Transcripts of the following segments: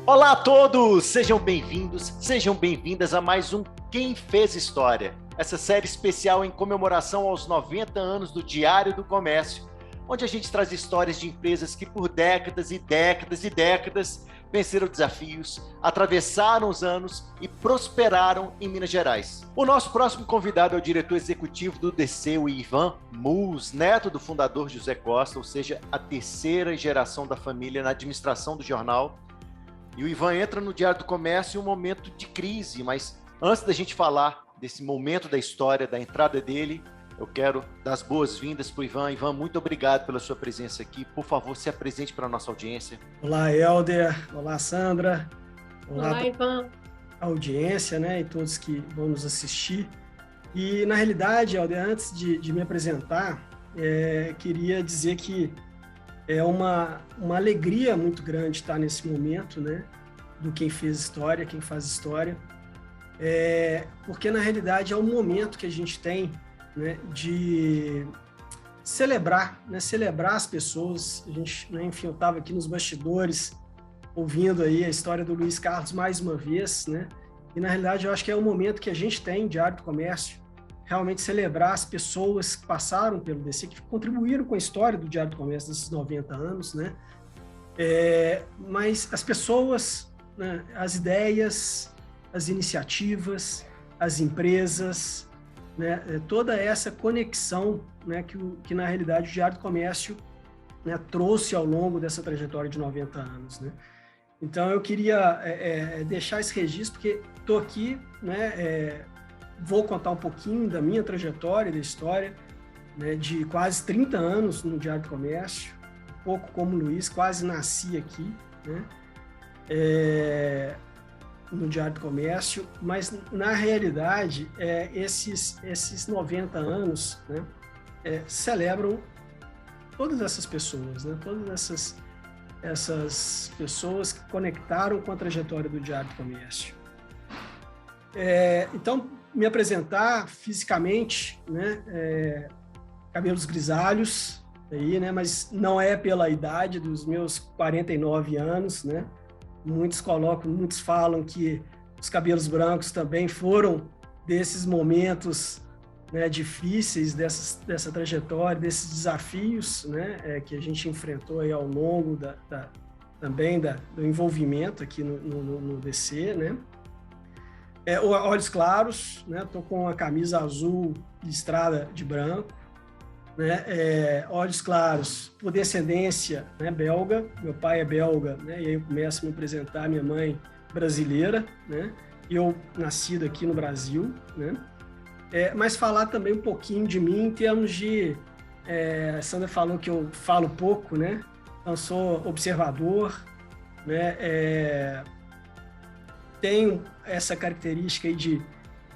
Olá a todos! Sejam bem-vindos, sejam bem-vindas a mais um Quem Fez História. Essa série especial em comemoração aos 90 anos do Diário do Comércio, onde a gente traz histórias de empresas que por décadas e décadas e décadas venceram desafios, atravessaram os anos e prosperaram em Minas Gerais. O nosso próximo convidado é o diretor executivo do DC, o Ivan Mus, neto do fundador José Costa, ou seja, a terceira geração da família na administração do jornal. E o Ivan entra no Diário do Comércio em um momento de crise, mas antes da gente falar desse momento da história, da entrada dele, eu quero dar as boas-vindas para o Ivan. Ivan, muito obrigado pela sua presença aqui. Por favor, se apresente para a nossa audiência. Olá, Helder. Olá, Sandra. Olá, Ivan. Audiência, né? E todos que vão nos assistir. E, na realidade, Helder, antes de me apresentar, queria dizer que é uma alegria muito grande estar nesse momento, né? Do Quem Fez História, Quem Faz História. Porque, na realidade, é um momento que a gente tem, né, de celebrar, né, celebrar as pessoas. A gente, né, enfim, eu estava aqui nos bastidores ouvindo aí a história do Luiz Carlos mais uma vez, né? E na realidade eu acho que é o momento que a gente tem, Diário do Comércio, realmente celebrar as pessoas que passaram pelo DC, que contribuíram com a história do Diário do Comércio desses 90 anos, né? Mas as pessoas, né, as ideias, as iniciativas, as empresas, né, toda essa conexão, né, que na realidade o Diário do Comércio, né, trouxe ao longo dessa trajetória de 90 anos, né? Então eu queria deixar esse registro, porque estou aqui, né, vou contar um pouquinho da minha trajetória, da história, né, de quase 30 anos no Diário do Comércio, um pouco como o Luiz, quase nasci aqui, né, no Diário do Comércio, mas na realidade esses 90 anos, né, celebram todas essas pessoas, né, todas essas pessoas que conectaram com a trajetória do Diário do Comércio. Então, me apresentar fisicamente, né, cabelos grisalhos, aí, né, mas não é pela idade dos meus 49 anos, né? Muitos falam que os cabelos brancos também foram desses momentos, né, difíceis dessa trajetória, desses desafios, né, que a gente enfrentou aí ao longo também do envolvimento aqui no DC, né? Olhos claros, né? Tô com a camisa azul listrada de branco, né? Olhos claros, por descendência, né, belga. Meu pai é belga, né? E aí eu começo a me apresentar, minha mãe brasileira, né? Eu nascido aqui no Brasil, né? Mas falar também um pouquinho de mim em termos de... a Sandra falou que eu falo pouco, né? Então, sou observador, né? Tenho essa característica aí de...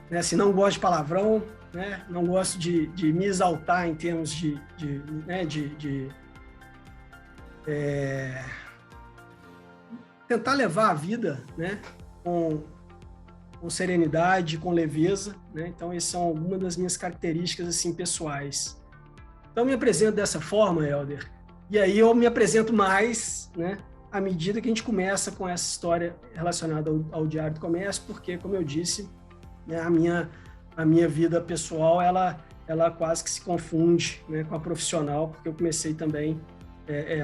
né, assim, não gosto de palavrão, né? Não gosto de me exaltar em termos né, tentar levar a vida, né, com serenidade, com leveza, né? Então, essas são algumas das minhas características assim pessoais. Então, me apresento dessa forma, Helder, e aí eu me apresento mais, né, à medida que a gente começa com essa história relacionada ao Diário do Comércio, porque, como eu disse, né, a minha vida pessoal, ela quase que se confunde, né, com a profissional, porque eu comecei também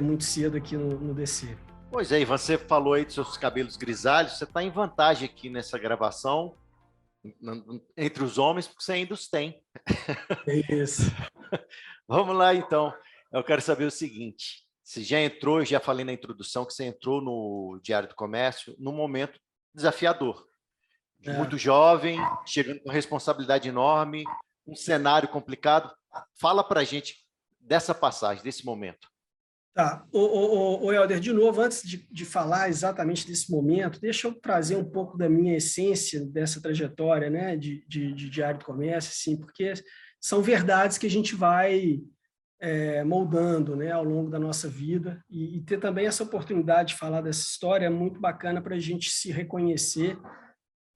muito cedo aqui no DC. Pois é, Ivan, você falou aí dos seus cabelos grisalhos, você está em vantagem aqui nessa gravação entre os homens, porque você ainda os tem. É isso. Vamos lá, então. Eu quero saber o seguinte, você já entrou, eu já falei na introdução que você entrou no Diário do Comércio num momento desafiador. Muito jovem, chegando com responsabilidade enorme, um cenário complicado. Fala para a gente dessa passagem, desse momento. Tá. O Helder, de novo, antes de falar exatamente desse momento, deixa eu trazer um pouco da minha essência dessa trajetória, né, de Diário do Comércio, assim, porque são verdades que a gente vai moldando, né, ao longo da nossa vida, e ter também essa oportunidade de falar dessa história é muito bacana para a gente se reconhecer,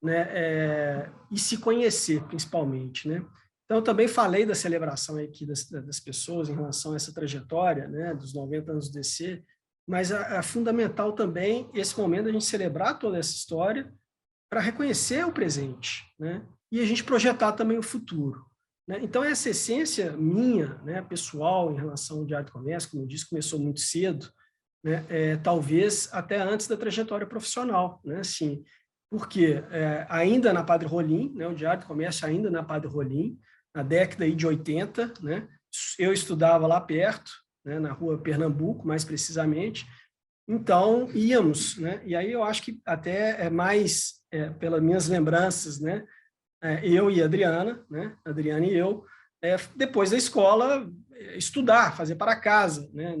né, e se conhecer, principalmente, né? Então, eu também falei da celebração aqui das pessoas em relação a essa trajetória, né, dos 90 anos do DC, mas é fundamental também esse momento a gente celebrar toda essa história para reconhecer o presente, né? E a gente projetar também o futuro, né? Então, essa essência minha, né, pessoal, em relação ao Diário do Comércio, como eu disse, começou muito cedo, né? Talvez até antes da trajetória profissional, né? Assim, porque ainda na Padre Rolim, né, o Diário do Comércio ainda na Padre Rolim, na década aí de 80, né? Eu estudava lá perto, né, na rua Pernambuco, mais precisamente, então íamos, né? E aí eu acho que até é mais, pelas minhas lembranças, né? Eu e a Adriana, né? Adriana e eu, depois da escola, estudar, fazer para casa, né?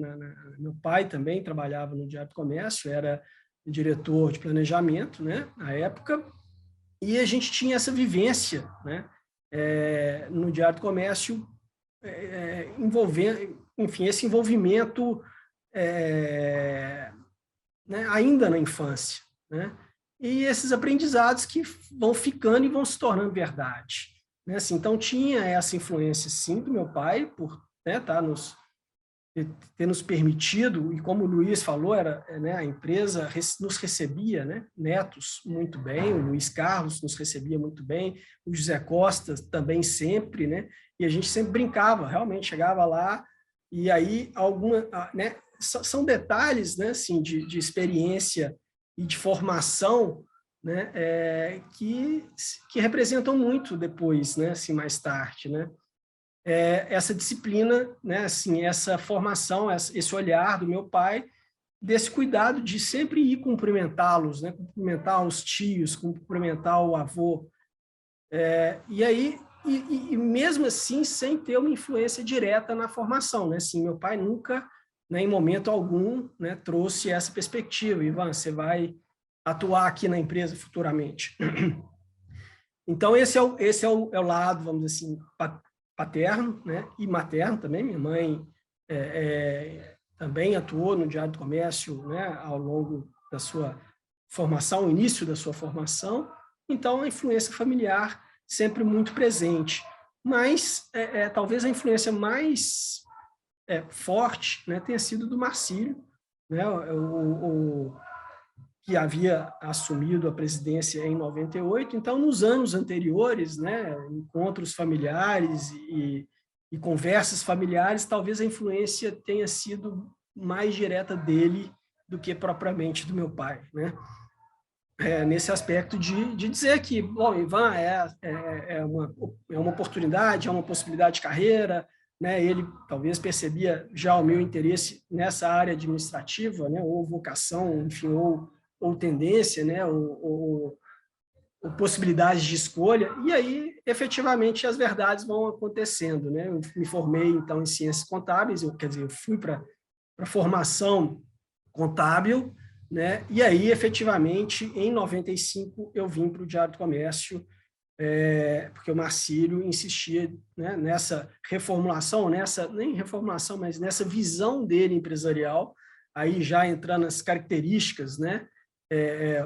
Meu pai também trabalhava no Diário do Comércio, era diretor de planejamento, né? Na época, e a gente tinha essa vivência, né? No Diário do Comércio, envolvendo, enfim, esse envolvimento né, ainda na infância, né? E esses aprendizados que vão ficando e vão se tornando verdade, né? Assim, então tinha essa influência, sim, do meu pai, por, né, ter nos permitido, e como o Luiz falou, né, a empresa nos recebia, né, netos muito bem, o Luiz Carlos nos recebia muito bem, o José Costa também sempre, né, e a gente sempre brincava, realmente chegava lá, e aí né, são detalhes, né, assim, de experiência e de formação, né, que representam muito depois, né, assim, mais tarde, né. Essa disciplina, né, assim, essa formação, esse olhar do meu pai, desse cuidado de sempre ir cumprimentá-los, né, cumprimentar os tios, cumprimentar o avô. E aí, e mesmo assim, sem ter uma influência direta na formação, né, assim, meu pai nunca, né, em momento algum, né, trouxe essa perspectiva: Ivan, você vai atuar aqui na empresa futuramente. Então, esse é o lado, vamos dizer assim, paterno, né, e materno também. Minha mãe também atuou no Diário do Comércio, né, ao longo da sua formação, o início da sua formação. Então, a influência familiar sempre muito presente. Mas, talvez a influência mais forte, né, tenha sido do Marcílio, né, que havia assumido a presidência em 98. Então, nos anos anteriores, né, encontros familiares e conversas familiares, talvez a influência tenha sido mais direta dele do que propriamente do meu pai, né? Nesse aspecto de dizer que, bom, Ivan é uma oportunidade, é uma possibilidade de carreira, né? Ele talvez percebia já o meu interesse nessa área administrativa, né? Ou vocação, enfim, ou tendência, né? Ou possibilidades de escolha, e aí, efetivamente, as verdades vão acontecendo, né? Eu me formei, então, em ciências contábeis, quer dizer, eu fui para a formação contábil, né? E aí, efetivamente, em 95, eu vim para o Diário do Comércio, porque o Marcílio insistia, né, nessa reformulação, nem reformulação, mas nessa visão dele empresarial, aí já entrando nas características, né,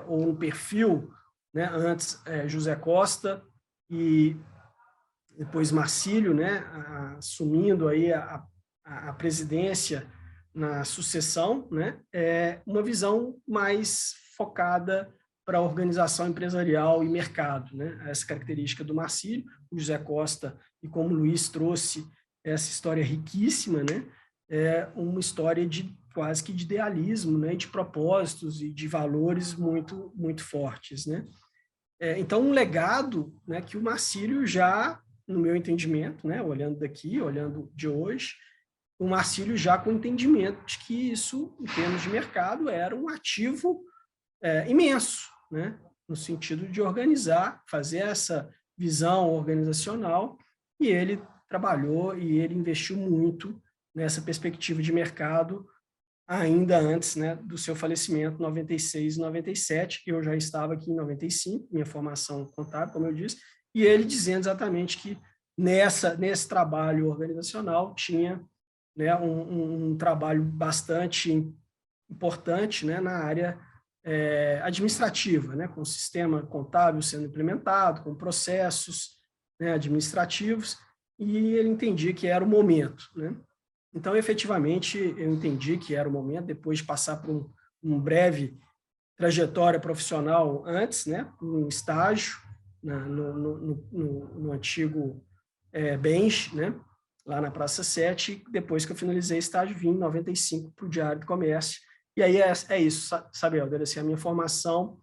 ou no perfil, né, antes José Costa e depois Marcílio, né, assumindo aí a presidência na sucessão, né, uma visão mais focada para a organização empresarial e mercado, né, essa característica do Marcílio, o José Costa, e como o Luiz trouxe essa história riquíssima, né, uma história quase que de idealismo, né, de propósitos e de valores muito, muito fortes, né. Então, um legado, né, que o Marcílio já, no meu entendimento, né, olhando daqui, olhando de hoje, o Marcílio já com entendimento de que isso, em termos de mercado, era um ativo imenso, né, no sentido de organizar, fazer essa visão organizacional, e ele trabalhou e ele investiu muito nessa perspectiva de mercado ainda antes, né, do seu falecimento, 96 e 97. Eu já estava aqui em 95, minha formação contábil, como eu disse, e ele dizendo exatamente que nesse trabalho organizacional tinha, né, um trabalho bastante importante, né, na área administrativa, né, com o sistema contábil sendo implementado, com processos, né, administrativos, e ele entendia que era o momento, né. Então, efetivamente, eu entendi que era o momento, depois de passar por um breve trajetória profissional antes, né, um estágio no antigo Bench, né, lá na Praça 7, depois que eu finalizei estágio, vim em 95 para o Diário do Comércio. E aí é isso, sabe, Helder, assim, a minha formação,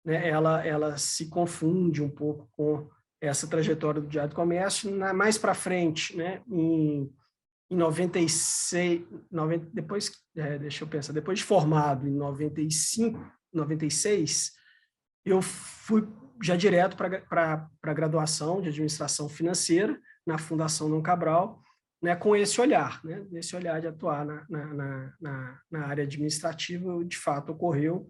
né, ela se confunde um pouco com essa trajetória do Diário do Comércio. Mais para frente, né, em 96, depois, deixa eu pensar, depois de formado em 95, 96, eu fui já direto para a graduação de administração financeira na Fundação Dom Cabral, né, com esse olhar, né, esse olhar de atuar na área administrativa, de fato ocorreu.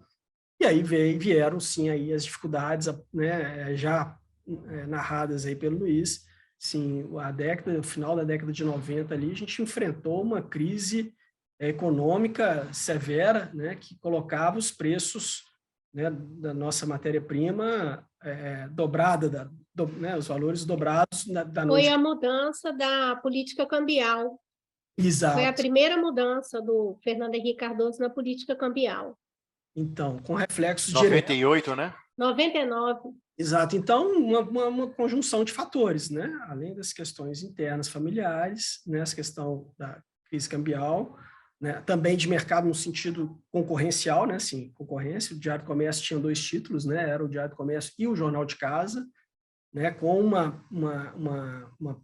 E aí vieram, sim, aí as dificuldades, né, já narradas aí pelo Luiz. Sim, o final da década de 90 ali, a gente enfrentou uma crise econômica severa, né, que colocava os preços, né, da nossa matéria-prima dobrada, né, os valores dobrados da Foi noite. a mudança da política cambial. Foi a Exato. primeira mudança do Fernando Henrique Cardoso na política cambial. Então, com reflexos 98, né? 99. Exato. Então, uma conjunção de fatores, né? Além das questões internas familiares, né? Essa questão da crise cambial, né? Também de mercado no sentido concorrencial, né? Assim, concorrência. O Diário do Comércio tinha 2 títulos, né? Era o Diário do Comércio e o Jornal de Casa, né? Com uma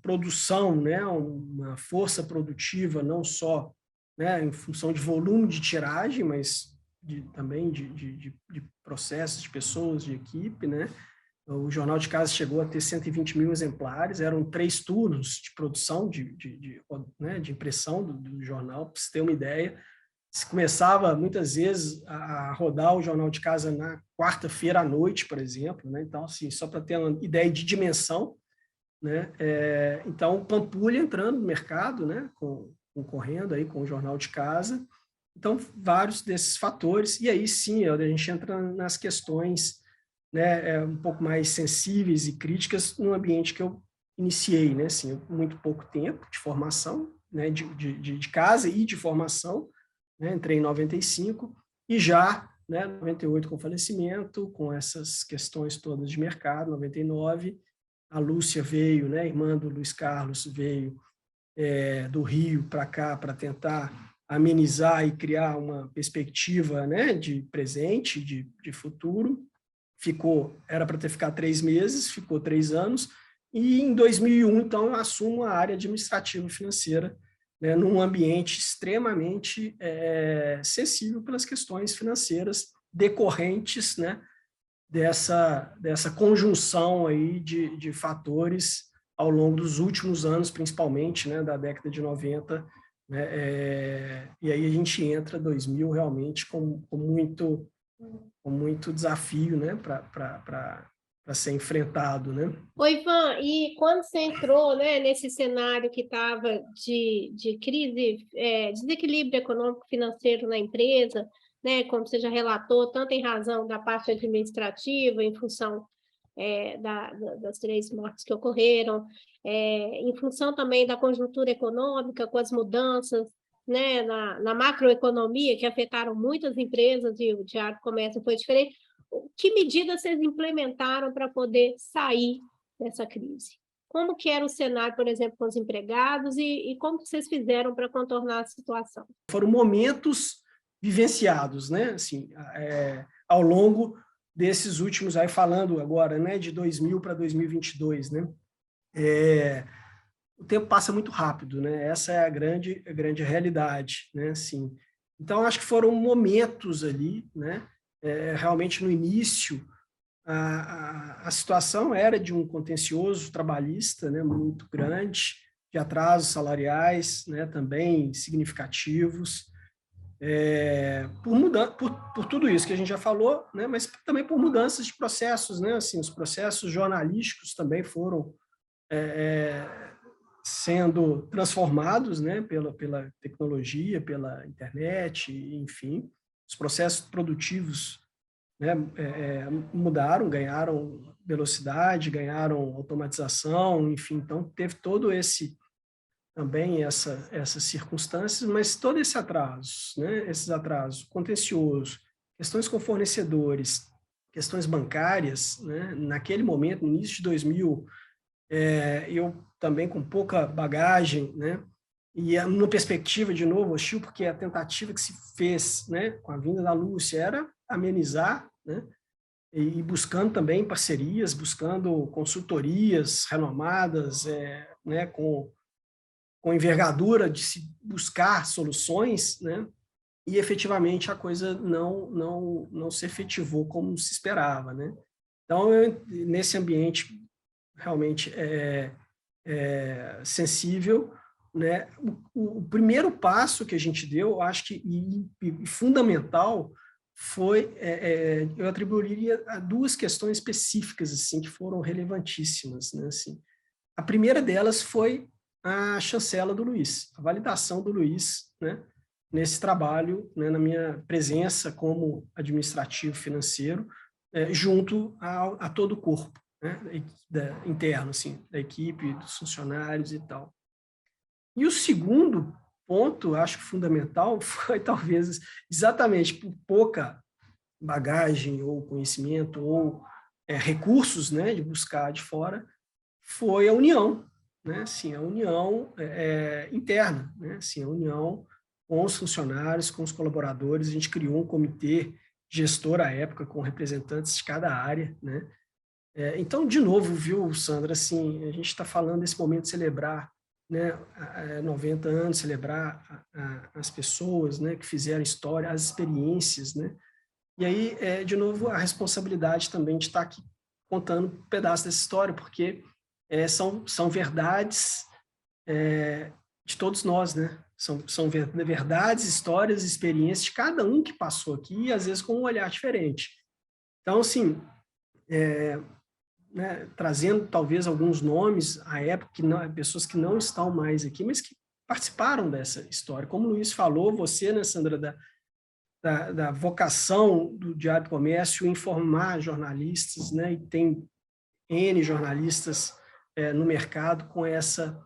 produção, né? Uma força produtiva, não só, né? Em função de volume de tiragem, mas também de processos, de pessoas, de equipe, né? O Jornal de Casa chegou a ter 120 mil exemplares, eram 3 turnos de produção, né, de impressão do jornal, para você ter uma ideia. Se começava, muitas vezes, a rodar o Jornal de Casa na quarta-feira à noite, por exemplo, né? Então, assim, só para ter uma ideia de dimensão, né? Então, Pampulha entrando no mercado, né? Concorrendo aí com o Jornal de Casa. Então, vários desses fatores, e aí sim, a gente entra nas questões, né, um pouco mais sensíveis e críticas no ambiente que eu iniciei, né, assim, muito pouco tempo de formação, né, de casa e de formação, né, entrei em 95 e já, né, 98 com falecimento, com essas questões todas de mercado, 99, a Lúcia veio, né, irmã do Luiz Carlos, veio do Rio para cá para tentar amenizar e criar uma perspectiva, né, de presente, de futuro. Era para ter ficado 3 meses, ficou 3 anos, e em 2001, então, eu assumo a área administrativa financeira, né, num ambiente extremamente sensível pelas questões financeiras decorrentes, né, dessa conjunção aí de fatores ao longo dos últimos anos, principalmente, né, da década de 90, né, e aí a gente entra 2000 realmente com muito desafio, né, para ser enfrentado, né? Oi, Ivan, e quando você entrou, né, nesse cenário que estava de crise, desequilíbrio econômico-financeiro na empresa, né, como você já relatou, tanto em razão da parte administrativa, em função das 3 mortes que ocorreram, em função também da conjuntura econômica, com as mudanças, né, na macroeconomia, que afetaram muitas empresas, e o Diário do Comércio foi diferente. Que medidas vocês implementaram para poder sair dessa crise? Como que era o cenário, por exemplo, com os empregados, e como que vocês fizeram para contornar a situação? Foram momentos vivenciados, né, assim, ao longo desses últimos, aí falando agora, né, de 2000 para 2022, né, o tempo passa muito rápido, né, essa é a grande realidade, né, assim. Então, acho que foram momentos ali, né, realmente no início, a situação era de um contencioso trabalhista, né, muito grande, de atrasos salariais, né, também significativos, por tudo isso que a gente já falou, né, mas também por mudanças de processos, né, assim, os processos jornalísticos também foram sendo transformados, né, pela tecnologia, pela internet, enfim, os processos produtivos, né, mudaram, ganharam velocidade, ganharam automatização, enfim, então teve todo esse também essas circunstâncias, mas todo esse atraso, né, esses atrasos contenciosos, questões com fornecedores, questões bancárias, né, naquele momento, no início de 2000, eu também com pouca bagagem, né, e numa perspectiva, de novo, hostil, porque a tentativa que se fez, né, com a vinda da Lúcia era amenizar, né, e buscando também parcerias, buscando consultorias renomadas, né, com envergadura de se buscar soluções, né, e efetivamente a coisa não se efetivou como se esperava, né. Então, nesse ambiente realmente sensível, né, o primeiro passo que a gente deu, eu acho que e fundamental, foi, eu atribuiria a duas questões específicas assim que foram relevantíssimas, né, assim. A primeira delas foi a chancela do Luiz, a validação do Luiz, né, nesse trabalho, né, na minha presença como administrativo financeiro, junto a todo o corpo, né, interno, assim, da equipe, dos funcionários e tal. E o segundo ponto, acho que fundamental, foi talvez exatamente por pouca bagagem ou conhecimento ou recursos, né, de buscar de fora, foi a união, né, assim, a união interna, né, assim, a união com os funcionários, com os colaboradores. A gente criou um comitê gestor à época com representantes de cada área, né. Então, de novo, viu, Sandra, assim, a gente está falando desse momento de celebrar, né, 90 anos, celebrar as pessoas, né, que fizeram história, as experiências, né. E aí, de novo, a responsabilidade também de estar aqui contando um pedaço dessa história, porque são verdades de todos nós, né? São verdades, histórias, experiências de cada um que passou aqui, e às vezes com um olhar diferente. Então, assim, né, trazendo talvez alguns nomes à época, pessoas que não estão mais aqui, mas que participaram dessa história. Como o Luiz falou, você, né, Sandra, da vocação do Diário do Comércio, informar jornalistas, né, e tem N jornalistas no mercado com essa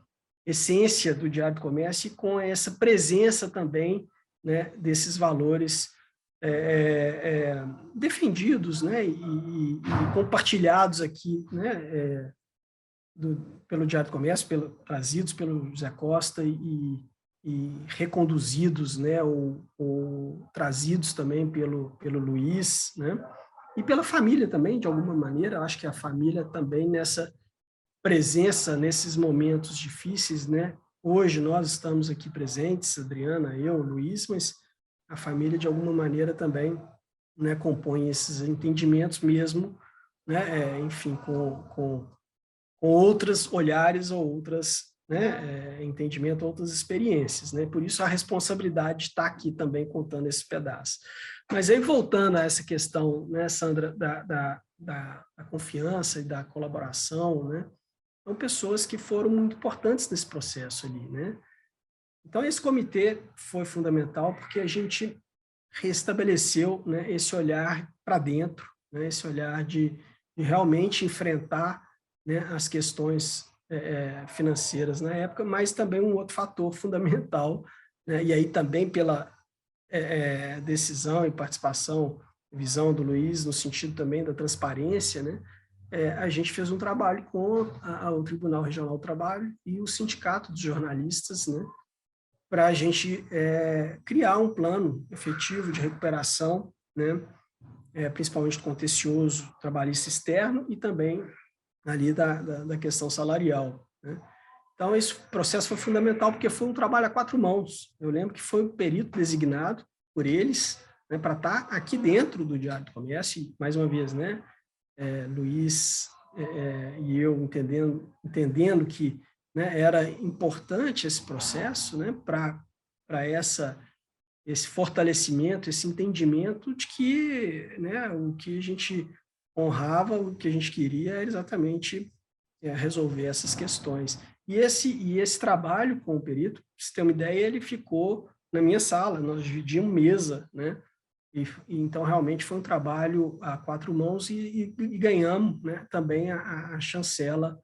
essência do Diário do Comércio e com essa presença também, né, desses valores defendidos, né, e compartilhados aqui, né, pelo Diário do Comércio, trazidos pelo José Costa e reconduzidos, né, ou trazidos também pelo Luiz, né, e pela família também, de alguma maneira. Eu acho que a família também nessa presença, nesses momentos difíceis, né. Hoje nós estamos aqui presentes, Adriana, eu, Luiz, mas a família, de alguma maneira, também, né, compõe esses entendimentos mesmo, né, enfim, com outros olhares ou outras, né, entendimento, outras experiências, né? Por isso a responsabilidade de estar aqui também contando esse pedaço. Mas aí, voltando a essa questão, né, Sandra, da confiança e da colaboração, né? São pessoas que foram muito importantes nesse processo ali, né? Então, esse comitê foi fundamental porque a gente restabeleceu, né, esse olhar para dentro, né, esse olhar de realmente enfrentar, né, as questões financeiras na época, mas também um outro fator fundamental, né, e aí também pela decisão e participação, visão do Luiz, no sentido também da transparência, né, a gente fez um trabalho com o Tribunal Regional do Trabalho e o Sindicato dos Jornalistas, né, para a gente criar um plano efetivo de recuperação, né, principalmente contencioso, trabalhista externo e também ali da questão salarial, né. Então, esse processo foi fundamental porque foi um trabalho a quatro mãos. Eu lembro que foi um perito designado por eles, né, para estar aqui dentro do Diário do Comércio, e, mais uma vez, né, Luiz e eu entendendo que, né, era importante esse processo, né, para esse fortalecimento, esse entendimento de que, né, o que a gente honrava, o que a gente queria era exatamente resolver essas questões. E esse trabalho com o perito, para você ter uma ideia, ele ficou na minha sala, nós dividimos mesa, né? E então, realmente, foi um trabalho a quatro mãos e ganhamos, né, também a chancela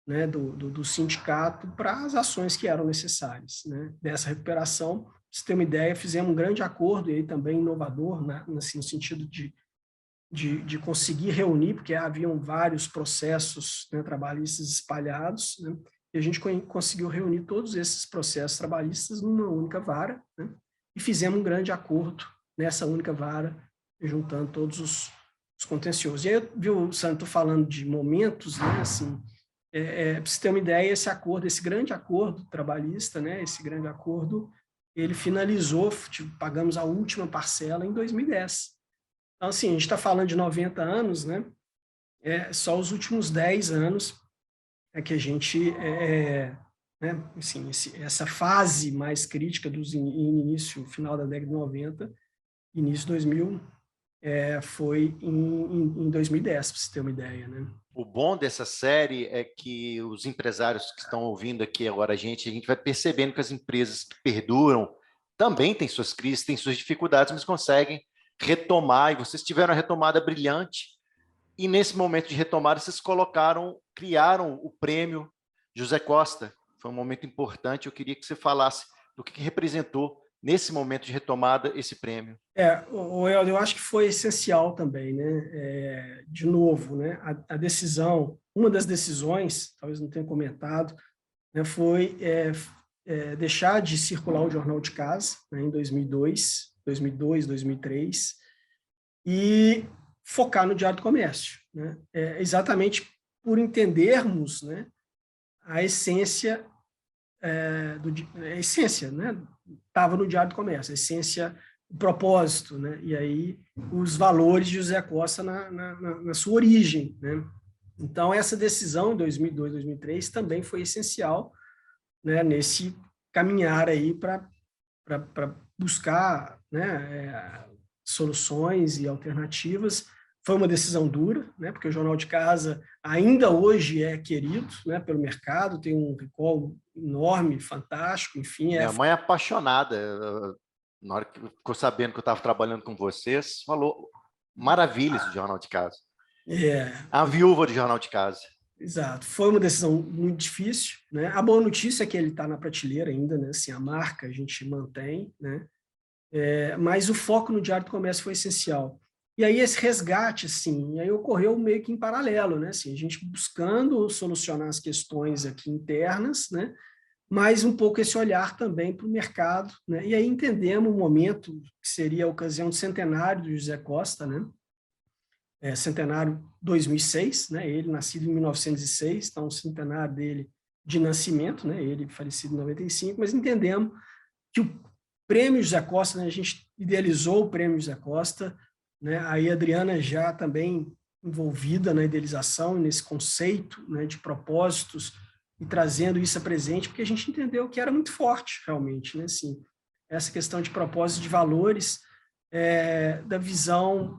né, do sindicato para as ações que eram necessárias, né, dessa recuperação. Para você ter uma ideia, fizemos um grande acordo, e aí também inovador, né, assim, no sentido de conseguir reunir, porque haviam vários processos, né, trabalhistas espalhados, né, e a gente conseguiu reunir todos esses processos trabalhistas numa única vara, né, e fizemos um grande acordo nessa única vara, juntando todos os contenciosos. E aí, viu, Sandro, estou falando de momentos, né, assim, para você ter uma ideia, esse acordo, esse grande acordo trabalhista, né, esse grande acordo, ele finalizou, tipo, pagamos a última parcela em 2010. Então, assim, a gente está falando de 90 anos, né, só os últimos 10 anos é que a gente, né, assim, essa fase mais crítica dos início, final da década de 90, início de 2000, foi em 2010, para você ter uma ideia, né? O bom dessa série é que os empresários que estão ouvindo aqui agora a gente vai percebendo que as empresas que perduram também têm suas crises, têm suas dificuldades, mas conseguem retomar, e vocês tiveram a retomada brilhante, e nesse momento de retomada vocês criaram o prêmio José Costa. Foi um momento importante, eu queria que você falasse do que representou nesse momento de retomada esse prêmio. Eu acho que foi essencial também, né? De novo, né? A decisão, uma das decisões, talvez não tenha comentado, né, foi deixar de circular o Jornal de Casa, né, em 2002, 2003, e focar no Diário do Comércio, né? Exatamente por entendermos, né, a essência a essência, né, estava no Diário do Comércio, a essência, o propósito, né, e aí os valores de José Costa na sua origem, né. Então, essa decisão, em 2002, 2003, também foi essencial, né, nesse caminhar aí para buscar, né, soluções e alternativas. Foi uma decisão dura, né, porque o Jornal de Casa ainda hoje é querido, né, pelo mercado, tem um recall enorme, fantástico, enfim. Minha mãe é apaixonada, na hora que ficou sabendo que eu estava trabalhando com vocês, falou maravilhas do Jornal de Casa. A viúva do Jornal de Casa. Exato. Foi uma decisão muito difícil, né? A boa notícia é que ele está na prateleira ainda, né? Assim, a marca a gente mantém, né? Mas o foco no Diário do Comércio foi essencial. E aí esse resgate, assim, aí ocorreu meio que em paralelo, né? Assim, a gente buscando solucionar as questões aqui internas, né? Mas um pouco esse olhar também para o mercado, né? E aí entendemos o momento que seria a ocasião do centenário do José Costa, né? Centenário 2006, né? Ele nascido em 1906, então o centenário dele de nascimento, né? Ele falecido em 95, mas entendemos que o Prêmio José Costa, né? A gente idealizou o Prêmio José Costa, né? Aí a Adriana já também envolvida na idealização, nesse conceito, né, de propósitos, e trazendo isso a presente, porque a gente entendeu que era muito forte, realmente, né? Assim, essa questão de propósito, de valores, da visão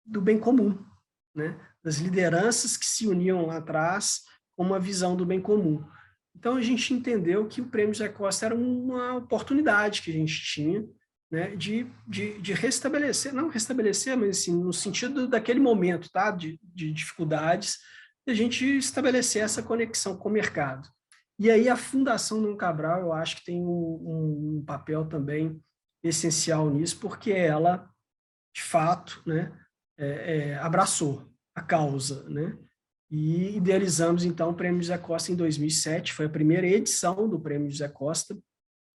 do bem comum, né? Das lideranças que se uniam lá atrás com uma visão do bem comum. Então, a gente entendeu que o Prêmio José Costa era uma oportunidade que a gente tinha, né, de restabelecer, não restabelecer, mas assim, no sentido daquele momento, tá? De dificuldades, a gente estabelecer essa conexão com o mercado. E aí a Fundação Dom Cabral, eu acho que tem um papel também essencial nisso, porque ela, de fato, né, abraçou a causa, né? E idealizamos, então, o Prêmio José Costa em 2007, foi a primeira edição do Prêmio José Costa,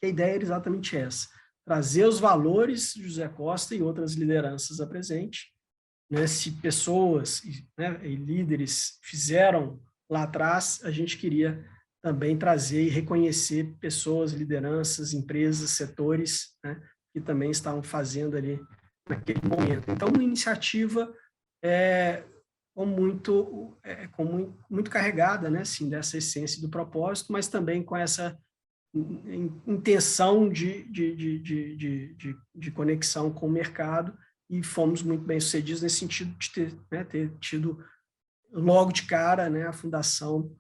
e a ideia era exatamente essa, trazer os valores de José Costa e outras lideranças a presente, né? Se pessoas, né, e líderes fizeram lá atrás, a gente queria também trazer e reconhecer pessoas, lideranças, empresas, setores, né, que também estavam fazendo ali naquele momento. Então, uma iniciativa muito carregada, né, assim, dessa essência do propósito, mas também com essa intenção de conexão com o mercado, e fomos muito bem sucedidos nesse sentido de ter tido logo de cara, né, a Fundação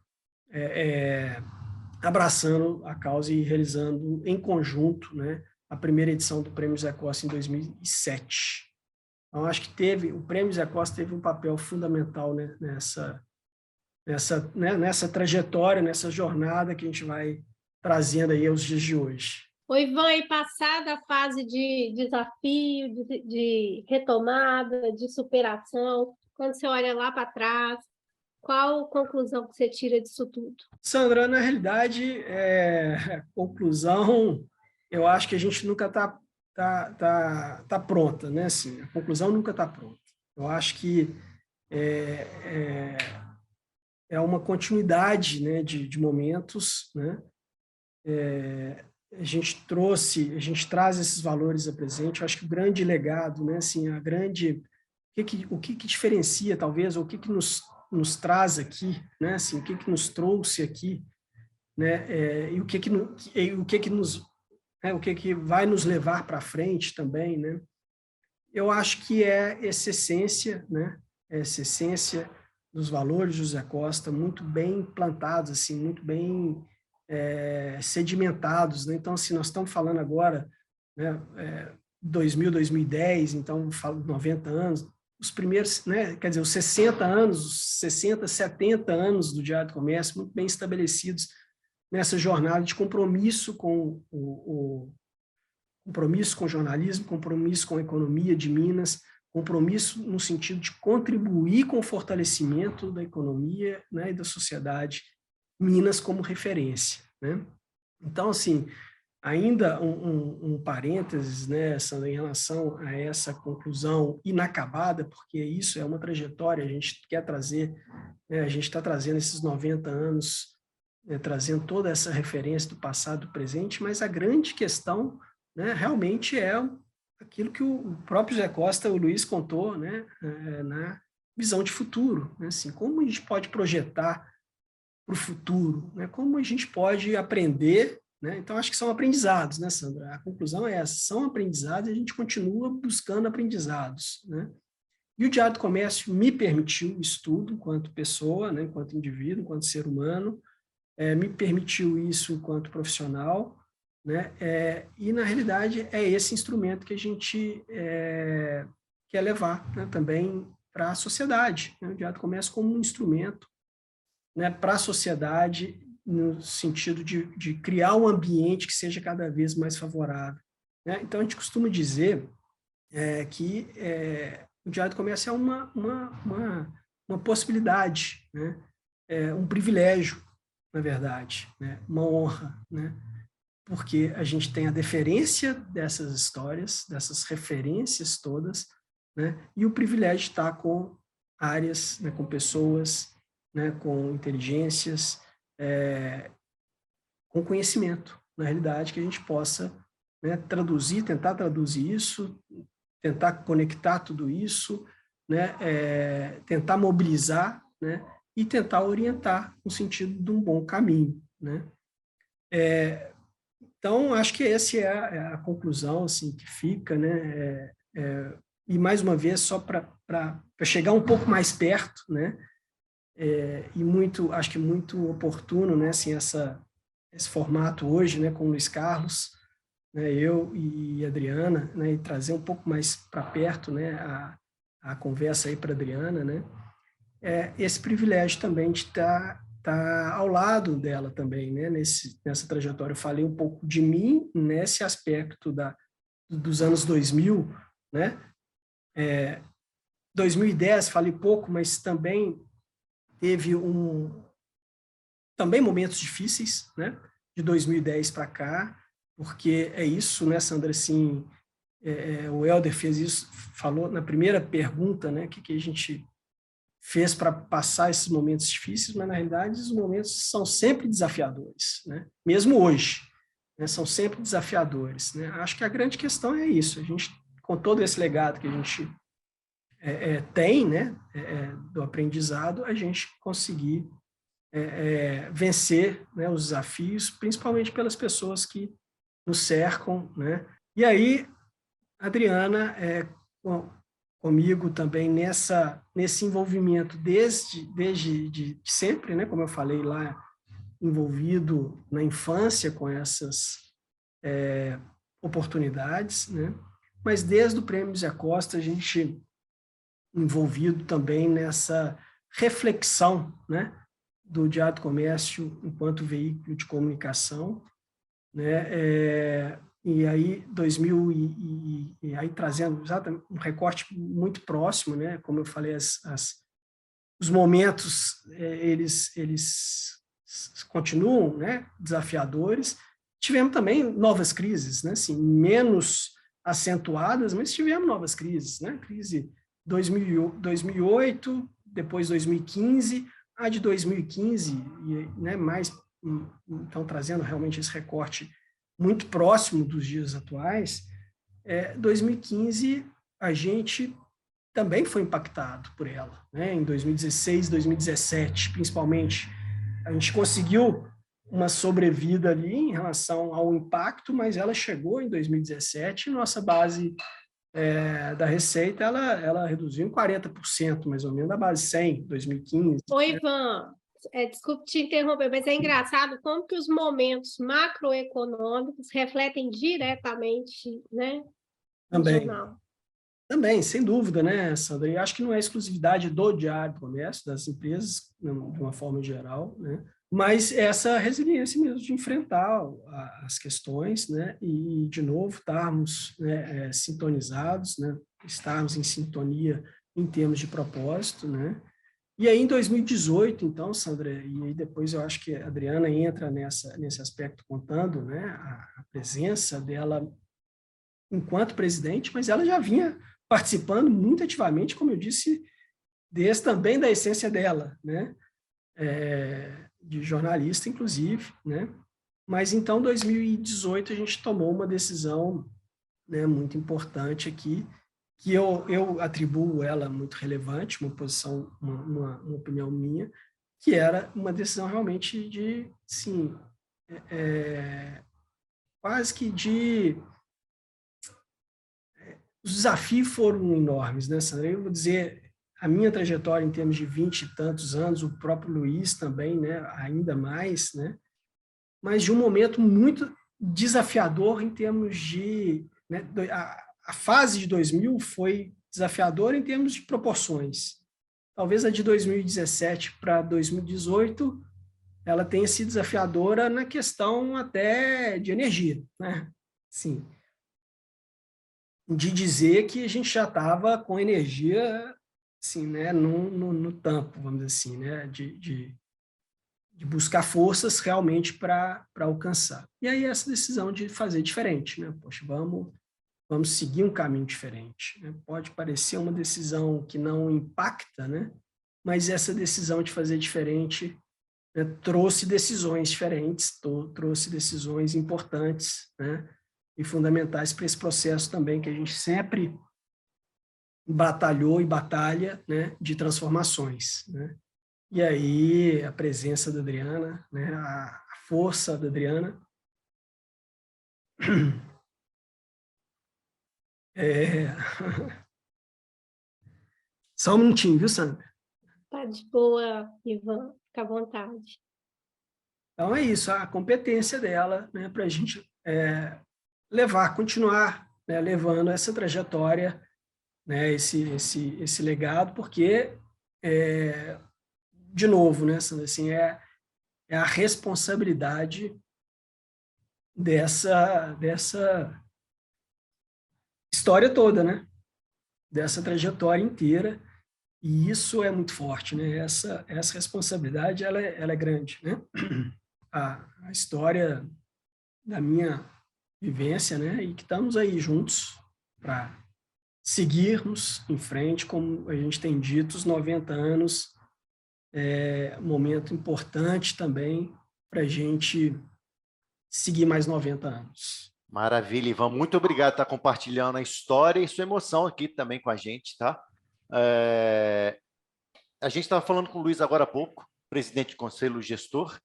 abraçando a causa e realizando em conjunto, né, a primeira edição do Prêmio José Costa em 2007. Então, acho que o Prêmio José Costa teve um papel fundamental, né, nessa trajetória, nessa jornada que a gente vai trazendo aí aos dias de hoje. Oi, Ivan, e passada a fase de desafio, de retomada, de superação, quando você olha lá para trás, qual conclusão que você tira disso tudo? Sandra, na realidade, conclusão, eu acho que a gente nunca tá pronta, né? Assim, a conclusão nunca está pronta. Eu acho que é uma continuidade, né, de momentos, né? A gente traz esses valores a presente. Eu acho que o grande legado, né, assim, o que diferencia, talvez, ou o que nos traz aqui, né, assim, o que nos trouxe aqui, né, e o que vai nos levar para frente também, né? Eu acho que é essa essência, né, essa essência dos valores de José Costa, muito bem plantados, assim, muito bem sedimentados, né? Então, assim, nós estamos falando agora, né, 2000, 2010, então, falo 90 anos, os primeiros, né, quer dizer, os 60 anos, os 60, 70 anos do Diário do Comércio, muito bem estabelecidos nessa jornada de compromisso com compromisso com o jornalismo, compromisso com a economia de Minas, compromisso no sentido de contribuir com o fortalecimento da economia, né, e da sociedade, Minas como referência, né? Então, assim, ainda um parênteses, né, Sandra, em relação a essa conclusão inacabada, porque isso é uma trajetória, a gente quer trazer, né, a gente está trazendo esses 90 anos, né, trazendo toda essa referência do passado e do presente, mas a grande questão, né, realmente é aquilo que o próprio Zé Costa, o Luiz contou, né, na visão de futuro, né, assim, como a gente pode projetar para o futuro, né, como a gente pode aprender, né? Então, acho que são aprendizados, né, Sandra? A conclusão é essa, são aprendizados e a gente continua buscando aprendizados, né? E o Diário do Comércio me permitiu o estudo enquanto pessoa, né, enquanto indivíduo, enquanto ser humano, me permitiu isso enquanto profissional, né? E, na realidade, é esse instrumento que a gente quer levar, né, também para a sociedade, né? O Diário do Comércio como um instrumento, né, para a sociedade, no sentido de criar um ambiente que seja cada vez mais favorável, né? Então, a gente costuma dizer que o Diário do Comércio é uma possibilidade, né? Um privilégio, na verdade, né? Uma honra, né? Porque a gente tem a deferência dessas histórias, dessas referências todas, né? E o privilégio de estar com áreas, né, com pessoas, né, com inteligências, com conhecimento, na realidade, que a gente possa, né, tentar traduzir isso, tentar conectar tudo isso, né, tentar mobilizar, né, e tentar orientar no sentido de um bom caminho, né. Então, acho que essa é a conclusão, assim, que fica, né, e mais uma vez, só para chegar um pouco mais perto, né, e acho que muito oportuno, né, assim, esse formato hoje, né, com o Luiz Carlos, né, eu e a Adriana, né, e trazer um pouco mais para perto, né, a conversa aí para a Adriana, né, esse privilégio também de estar ao lado dela também, né, nessa trajetória. Eu falei um pouco de mim nesse aspecto dos anos 2000, né, 2010 falei pouco, mas também teve também momentos difíceis, né, de 2010 para cá, porque é isso, né, Sandra, assim, o Helder fez isso, falou na primeira pergunta, né, que a gente fez para passar esses momentos difíceis, mas, na realidade, os momentos são sempre desafiadores, né, mesmo hoje, né, são sempre desafiadores, né. Acho que a grande questão é isso, a gente, com todo esse legado que a gente tem, né, do aprendizado, a gente conseguir vencer, né, os desafios, principalmente pelas pessoas que nos cercam, né. E aí, Adriana, comigo também nesse envolvimento desde sempre, né, como eu falei lá, envolvido na infância com essas oportunidades, né, mas desde o Prêmio Zé Costa a gente envolvido também nessa reflexão, né, do Diário do Comércio enquanto veículo de comunicação, né? E aí, aí trazendo exatamente um recorte muito próximo, né? Como eu falei, os momentos, eles continuam, né? Desafiadores. Tivemos também novas crises, né? Assim, menos acentuadas, mas tivemos novas crises, né? Crise 2008, depois 2015, a de 2015, né? Mais, então, trazendo realmente esse recorte muito próximo dos dias atuais, 2015 a gente também foi impactado por ela, né? Em 2016, 2017, principalmente, a gente conseguiu uma sobrevida ali em relação ao impacto, mas ela chegou em 2017 e nossa base da receita ela reduziu em 40%, mais ou menos, da base 100, 2015. Oi, Ivan, desculpe te interromper, mas é engraçado como que os momentos macroeconômicos refletem diretamente, né, no jornal. Também, sem dúvida, né, Sandra? E acho que não é exclusividade do Diário do Comércio, das empresas, de uma forma geral, né? Mas essa resiliência mesmo de enfrentar as questões, né? E, de novo, estarmos, né, sintonizados, né? Estarmos em sintonia em termos de propósito, né? E aí, em 2018, então, Sandra, e aí depois eu acho que a Adriana entra nesse aspecto contando, né? A presença dela enquanto presidente, mas ela já vinha participando muito ativamente, como eu disse, desde também da essência dela, né? De jornalista, inclusive, né? Mas então, em 2018, a gente tomou uma decisão, né, muito importante aqui, que eu atribuo ela muito relevante, uma posição, uma opinião minha, que era uma decisão realmente de, sim, quase que de... Os desafios foram enormes, né, Sandra? Eu vou dizer, a minha trajetória em termos de 20 e tantos anos, o próprio Luiz também, né, ainda mais, né? Mas de um momento muito desafiador em termos de... Né, a fase de 2000 foi desafiadora em termos de proporções. Talvez a de 2017 para 2018 ela tenha sido desafiadora na questão até de energia, né? Sim, de dizer que a gente já estava com energia, assim, né, no tampo, vamos dizer assim, né, de buscar forças realmente para alcançar. E aí essa decisão de fazer diferente, né? Poxa, vamos seguir um caminho diferente, né? Pode parecer uma decisão que não impacta, né? Mas essa decisão de fazer diferente, né, trouxe decisões diferentes, trouxe decisões importantes, né? E fundamentais para esse processo também que a gente sempre batalhou e batalha, né, de transformações, né? E aí a presença da Adriana, né, a força da Adriana, só um minutinho, viu, Sandra? Tá de boa, Ivan, fica à vontade. Então é isso, a competência dela, né, para a gente continuar, né, levando essa trajetória, né, esse legado, porque, de novo, né, Sandra, assim, é a responsabilidade dessa história toda, né, dessa trajetória inteira, e isso é muito forte, né, essa responsabilidade, ela é grande, né, a história da minha vivência, né, e que estamos aí juntos para seguirmos em frente, como a gente tem dito, os 90 anos é um momento importante também para a gente seguir mais 90 anos. Maravilha, Ivan. Muito obrigado por estar compartilhando a história e sua emoção aqui também com a gente, tá? A gente estava falando com o Luiz agora há pouco, presidente do Conselho Gestor,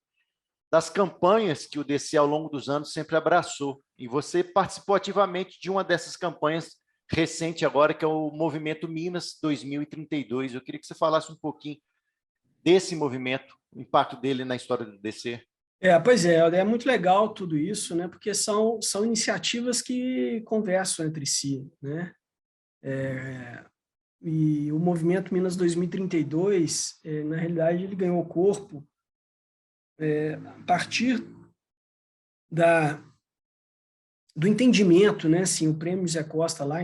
das campanhas que o DC ao longo dos anos sempre abraçou. E você participou ativamente de uma dessas campanhas recente agora, que é o Movimento Minas 2032. Eu queria que você falasse um pouquinho desse movimento, o impacto dele na história do DC. Pois é muito legal tudo isso, né? Porque são iniciativas que conversam entre si, né? E o Movimento Minas 2032, na realidade, ele ganhou corpo a partir do entendimento, né, assim, o Prêmio Zé Costa lá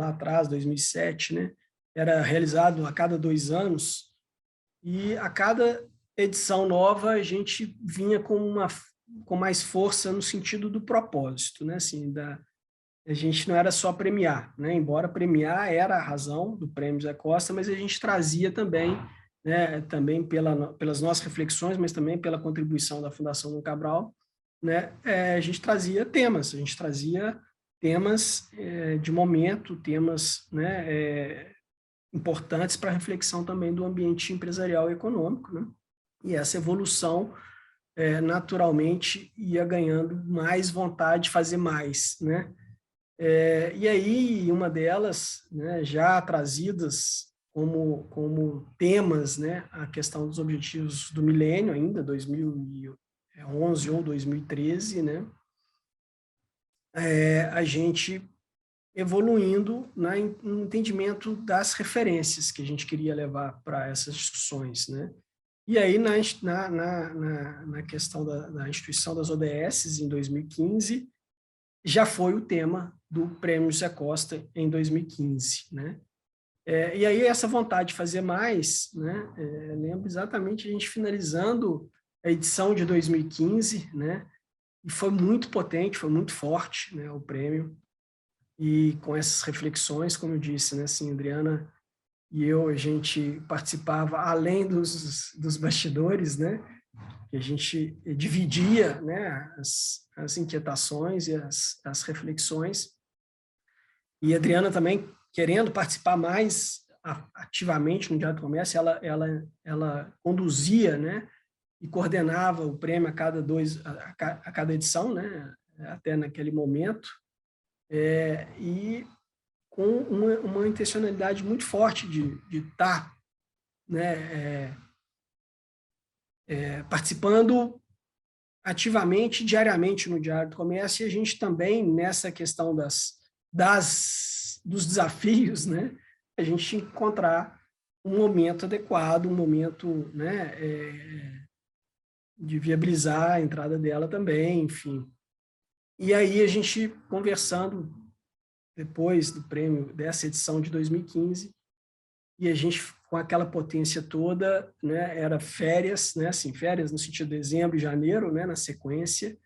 atrás, 2007, né, era realizado a cada 2 anos, e a cada edição nova a gente vinha com mais força no sentido do propósito, né, assim, a gente não era só premiar, né, embora premiar era a razão do Prêmio Zé Costa, mas a gente trazia também, né, também pelas nossas reflexões, mas também pela contribuição da Fundação Dom Cabral, né, a gente trazia temas de momento, temas, né, importantes para a reflexão também do ambiente empresarial e econômico, né? E essa evolução, naturalmente, ia ganhando mais vontade de fazer mais, né? E aí, uma delas, né, já trazidas como temas, né, a questão dos objetivos do milênio ainda, 2011 ou 2013, né, a gente evoluindo no entendimento das referências que a gente queria levar para essas discussões, né? E aí, na questão da instituição das ODS, em 2015, já foi o tema do Prêmio José Costa em 2015, né? E aí, essa vontade de fazer mais, né? Lembro exatamente a gente finalizando a edição de 2015, né? E foi muito potente, foi muito forte, né, o prêmio. E com essas reflexões, como eu disse, né, assim, Adriana e eu, a gente participava além dos bastidores, né, que a gente dividia, né, as inquietações e as reflexões. E a Adriana também, querendo participar mais ativamente no Diário do Comércio, ela conduzia, né, e coordenava o prêmio a cada edição, né, até naquele momento, e com uma intencionalidade muito forte de estar, né, participando ativamente, diariamente no Diário do Comércio, e a gente também, nessa questão dos desafios, né, a gente encontrar um momento adequado, um momento, né, de viabilizar a entrada dela também, enfim. E aí a gente conversando depois do prêmio dessa edição de 2015, e a gente com aquela potência toda, né, era férias, né, assim, férias no sentido de dezembro e janeiro, né, na sequência,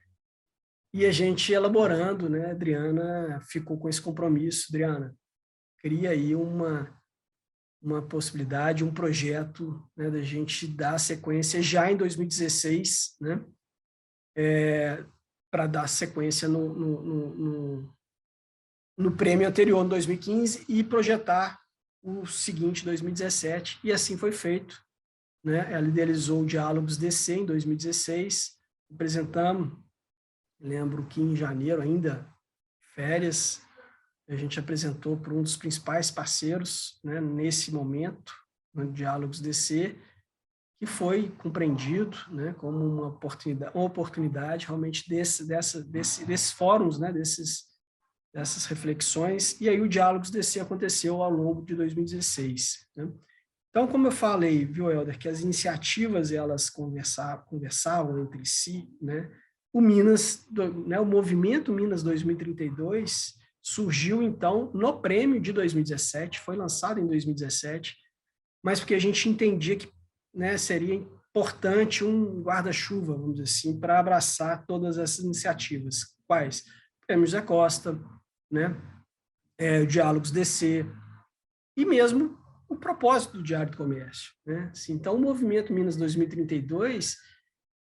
e a gente elaborando, né, Adriana ficou com esse compromisso, Adriana, cria aí uma possibilidade, um projeto, né, da gente dar sequência já em 2016, né, para dar sequência no prêmio anterior, em 2015, e projetar o seguinte, 2017, e assim foi feito, né? Ela idealizou o Diálogos DC em 2016, apresentamos, lembro que em janeiro ainda, férias, a gente apresentou para um dos principais parceiros, né, nesse momento, no Diálogos DC, que foi compreendido, né, como uma oportunidade realmente desses fóruns, né, dessas reflexões, e aí o Diálogos DC aconteceu ao longo de 2016. Né? Então, como eu falei, viu, Helder, que as iniciativas elas conversavam entre si, né? O movimento Minas 2032 surgiu, então, no prêmio de 2017, foi lançado em 2017, mas porque a gente entendia que, né, seria importante um guarda-chuva, vamos dizer assim, para abraçar todas essas iniciativas. Quais? Prêmio José Costa, né? Diálogos DC, e mesmo o propósito do Diário do Comércio. Né? Assim, então, o Movimento Minas 2032,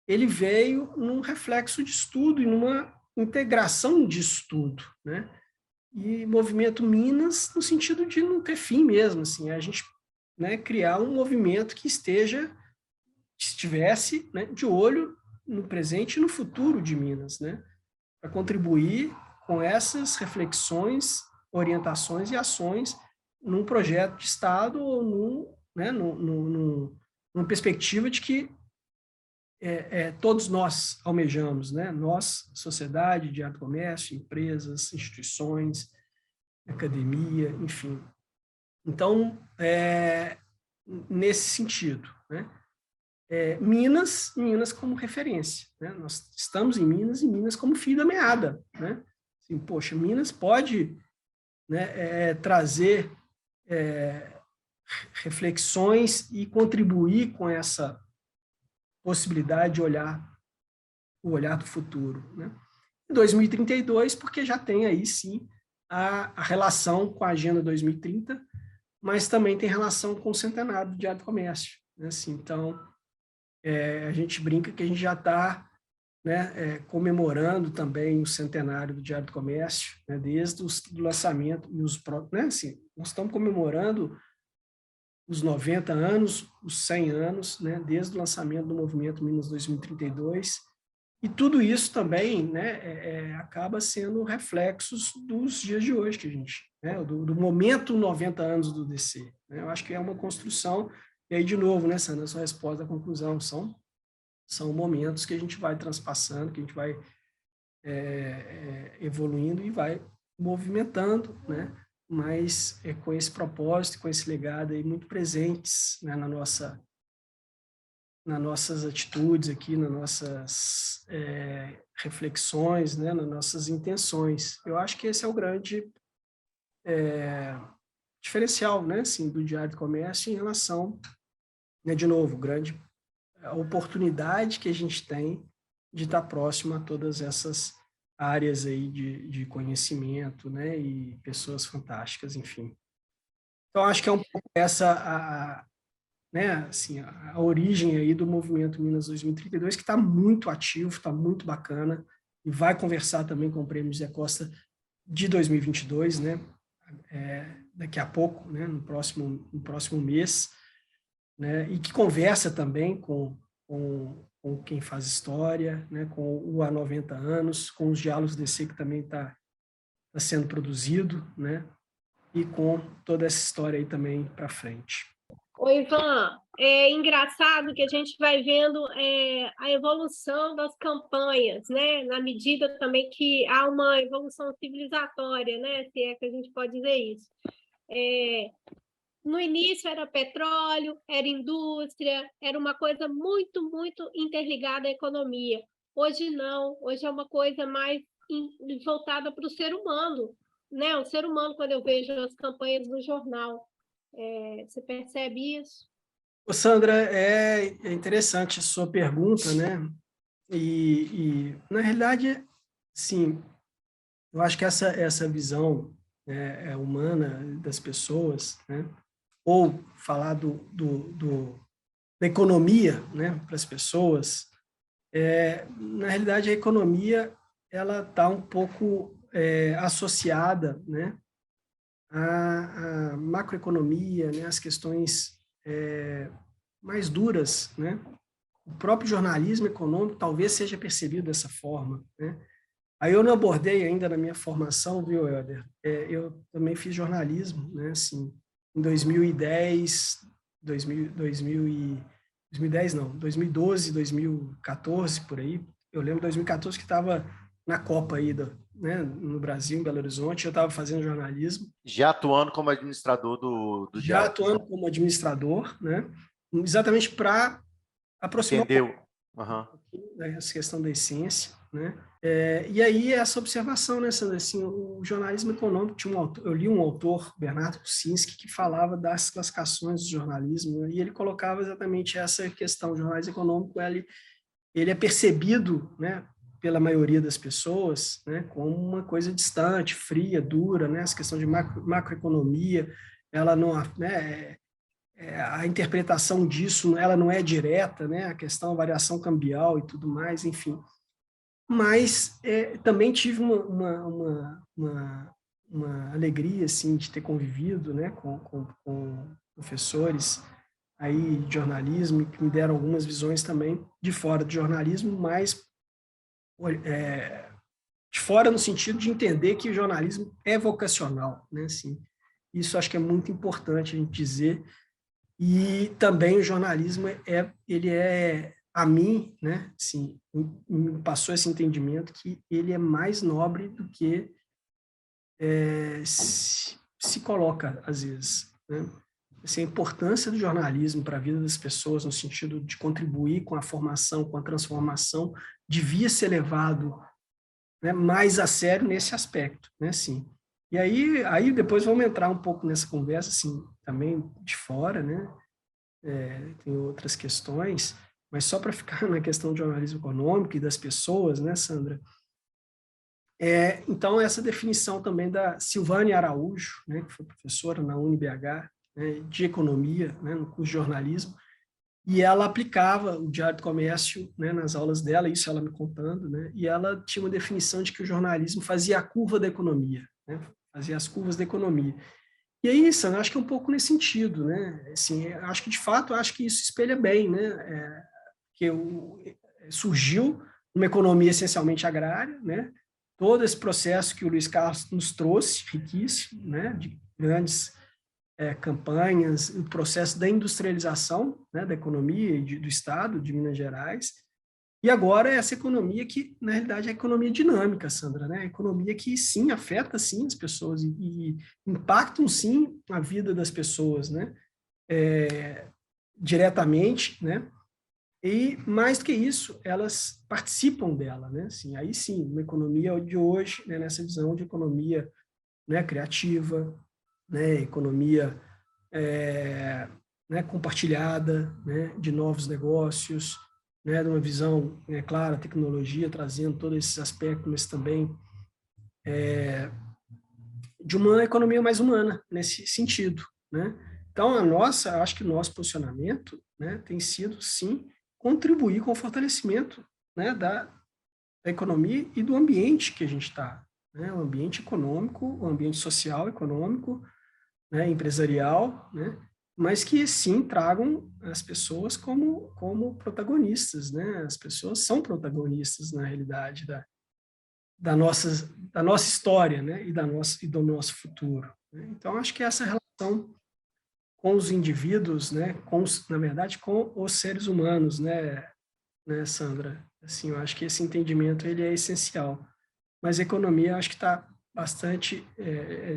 ele veio num reflexo de estudo e numa integração de estudo. Né? E Movimento Minas no sentido de não ter fim mesmo, assim, a gente, né, criar um movimento que estivesse, né, de olho no presente e no futuro de Minas, né? Para contribuir com essas reflexões, orientações e ações num projeto de Estado ou numa perspectiva de que todos nós almejamos, né? Nós, sociedade, Diário do Comércio, empresas, instituições, academia, enfim. Então, nesse sentido, né? Minas como referência, né? Nós estamos em Minas e Minas como fio da meada, né? Assim, poxa, Minas pode, né, trazer reflexões e contribuir com essa possibilidade de o olhar do futuro, né? Em 2032, porque já tem aí sim a relação com a Agenda 2030, mas também tem relação com o centenário do Diário do Comércio, né? Assim, então, a gente brinca que a gente já está, né, comemorando também o centenário do Diário do Comércio, né, desde o lançamento, né, assim, nós estamos comemorando os 90 anos, os 100 anos, né, desde o lançamento do Movimento Minas 2032, e tudo isso também, né, acaba sendo reflexos dos dias de hoje, que a gente, né, do momento 90 anos do DC. Né? Eu acho que é uma construção, e aí, de novo, né, Sandra, a sua resposta à conclusão, são momentos que a gente vai transpassando, que a gente vai evoluindo e vai movimentando, né, mas com esse propósito, com esse legado aí muito presentes, né, nas nossas atitudes aqui, nas nossas reflexões, né, nas nossas intenções. Eu acho que esse é o grande diferencial, né, assim, do Diário do Comércio em relação, né, de novo, a oportunidade que a gente tem de estar próximo a todas essas áreas aí de conhecimento, né, e pessoas fantásticas, enfim. Então, acho que é um pouco essa né, assim, a origem aí do Movimento Minas 2032, que está muito ativo, está muito bacana, e vai conversar também com o Prêmio José Costa de 2022, né, daqui a pouco, né, no próximo mês, né, e que conversa também com quem faz história, né, com o Há 90 Anos, com os Diálogos DC, que também está sendo produzido, né, e com toda essa história aí também para frente. Ô, Ivan, é engraçado que a gente vai vendo a evolução das campanhas, né? Na medida também que há uma evolução civilizatória, né? Se é que a gente pode dizer isso. No início era petróleo, era indústria, era uma coisa muito, muito interligada à economia. Hoje não, hoje é uma coisa mais voltada para o ser humano, né? O ser humano, quando eu vejo as campanhas no jornal, você percebe isso? Ô, Sandra, é interessante a sua pergunta, né? E na realidade, sim, eu acho que essa visão, né, humana das pessoas, né? Ou falar da economia, né, para as pessoas, na realidade a economia ela está um pouco associada, né, à macroeconomia, né, às questões mais duras, né? O próprio jornalismo econômico talvez seja percebido dessa forma, né? Aí eu não abordei ainda na minha formação, viu, Helder? Eu também fiz jornalismo, né? Assim, em 2010, 2010 não, 2012, 2014, por aí. Eu lembro de 2014 que estava na Copa aí, né, no Brasil, em Belo Horizonte, eu estava fazendo jornalismo. Já atuando como administrador do Já Diário. atuando como administrador, né? Exatamente para aproximar Entendeu? essa questão da essência, né? E aí essa observação, né, Sandra, assim, o jornalismo econômico tinha eu li um autor, Bernardo Kucinski, que falava das classificações do jornalismo, né, e ele colocava exatamente essa questão. O jornalismo econômico ele é percebido, né, pela maioria das pessoas, né, como uma coisa distante, fria, dura, né? Essa questão de macroeconomia, ela não, né, a interpretação disso, ela não é direta, né? A questão, a variação cambial e tudo mais, enfim. Mas também tive uma alegria, assim, de ter convivido, né, com professores aí de jornalismo, que me deram algumas visões também de fora do jornalismo, mas de fora no sentido de entender que o jornalismo é vocacional, né, assim. Isso acho que é muito importante a gente dizer. E também o jornalismo ele a mim, né, assim, me passou esse entendimento que ele é mais nobre do que se coloca às vezes, né? assim, a importância do jornalismo para a vida das pessoas, no sentido de contribuir com a formação, com a transformação, devia ser levado, né, mais a sério nesse aspecto, né, sim. E aí depois vamos entrar um pouco nessa conversa, assim, também de fora, né, tem outras questões, mas só para ficar na questão do jornalismo econômico e das pessoas, né, Sandra? Então, essa definição também da Silvânia Araújo, né, que foi professora na UniBH, né, de economia, né, no curso de jornalismo, e ela aplicava o Diário do Comércio, né, nas aulas dela, isso ela me contando, né, e ela tinha uma definição de que o jornalismo fazia a curva da economia, né, fazia as curvas da economia. E aí, Sandra, acho que é um pouco nesse sentido, né, assim, acho que, de fato, acho que isso espelha bem, né, que surgiu uma economia essencialmente agrária, né, todo esse processo que o Luiz Carlos nos trouxe, riquíssimo, né, de grandes campanhas, o processo da industrialização, né, da economia e do Estado, de Minas Gerais, e agora essa economia que, na realidade, é a economia dinâmica, Sandra, né, a economia que, sim, afeta, sim, as pessoas e impactam, sim, a vida das pessoas, né, diretamente, né, e, mais do que isso, elas participam dela, né? Assim, aí sim, uma economia de hoje, né, nessa visão de economia, né, criativa, né, economia né, compartilhada, né, de novos negócios, né, de uma visão, né, clara, tecnologia, trazendo todos esses aspectos, mas também de uma economia mais humana, nesse sentido, né? Então, acho que o nosso posicionamento, né, tem sido, sim, contribuir com o fortalecimento, né, da economia e do ambiente que a gente está, né, o ambiente econômico, o ambiente social, econômico, né, empresarial, né, mas que sim tragam as pessoas como protagonistas, né, as pessoas são protagonistas na realidade da nossa história, né, e do nosso futuro, né? Então acho que essa relação com os indivíduos, né, na verdade com os seres humanos, né, Sandra? Assim, eu acho que esse entendimento ele é essencial. Mas a economia, eu acho que está bastante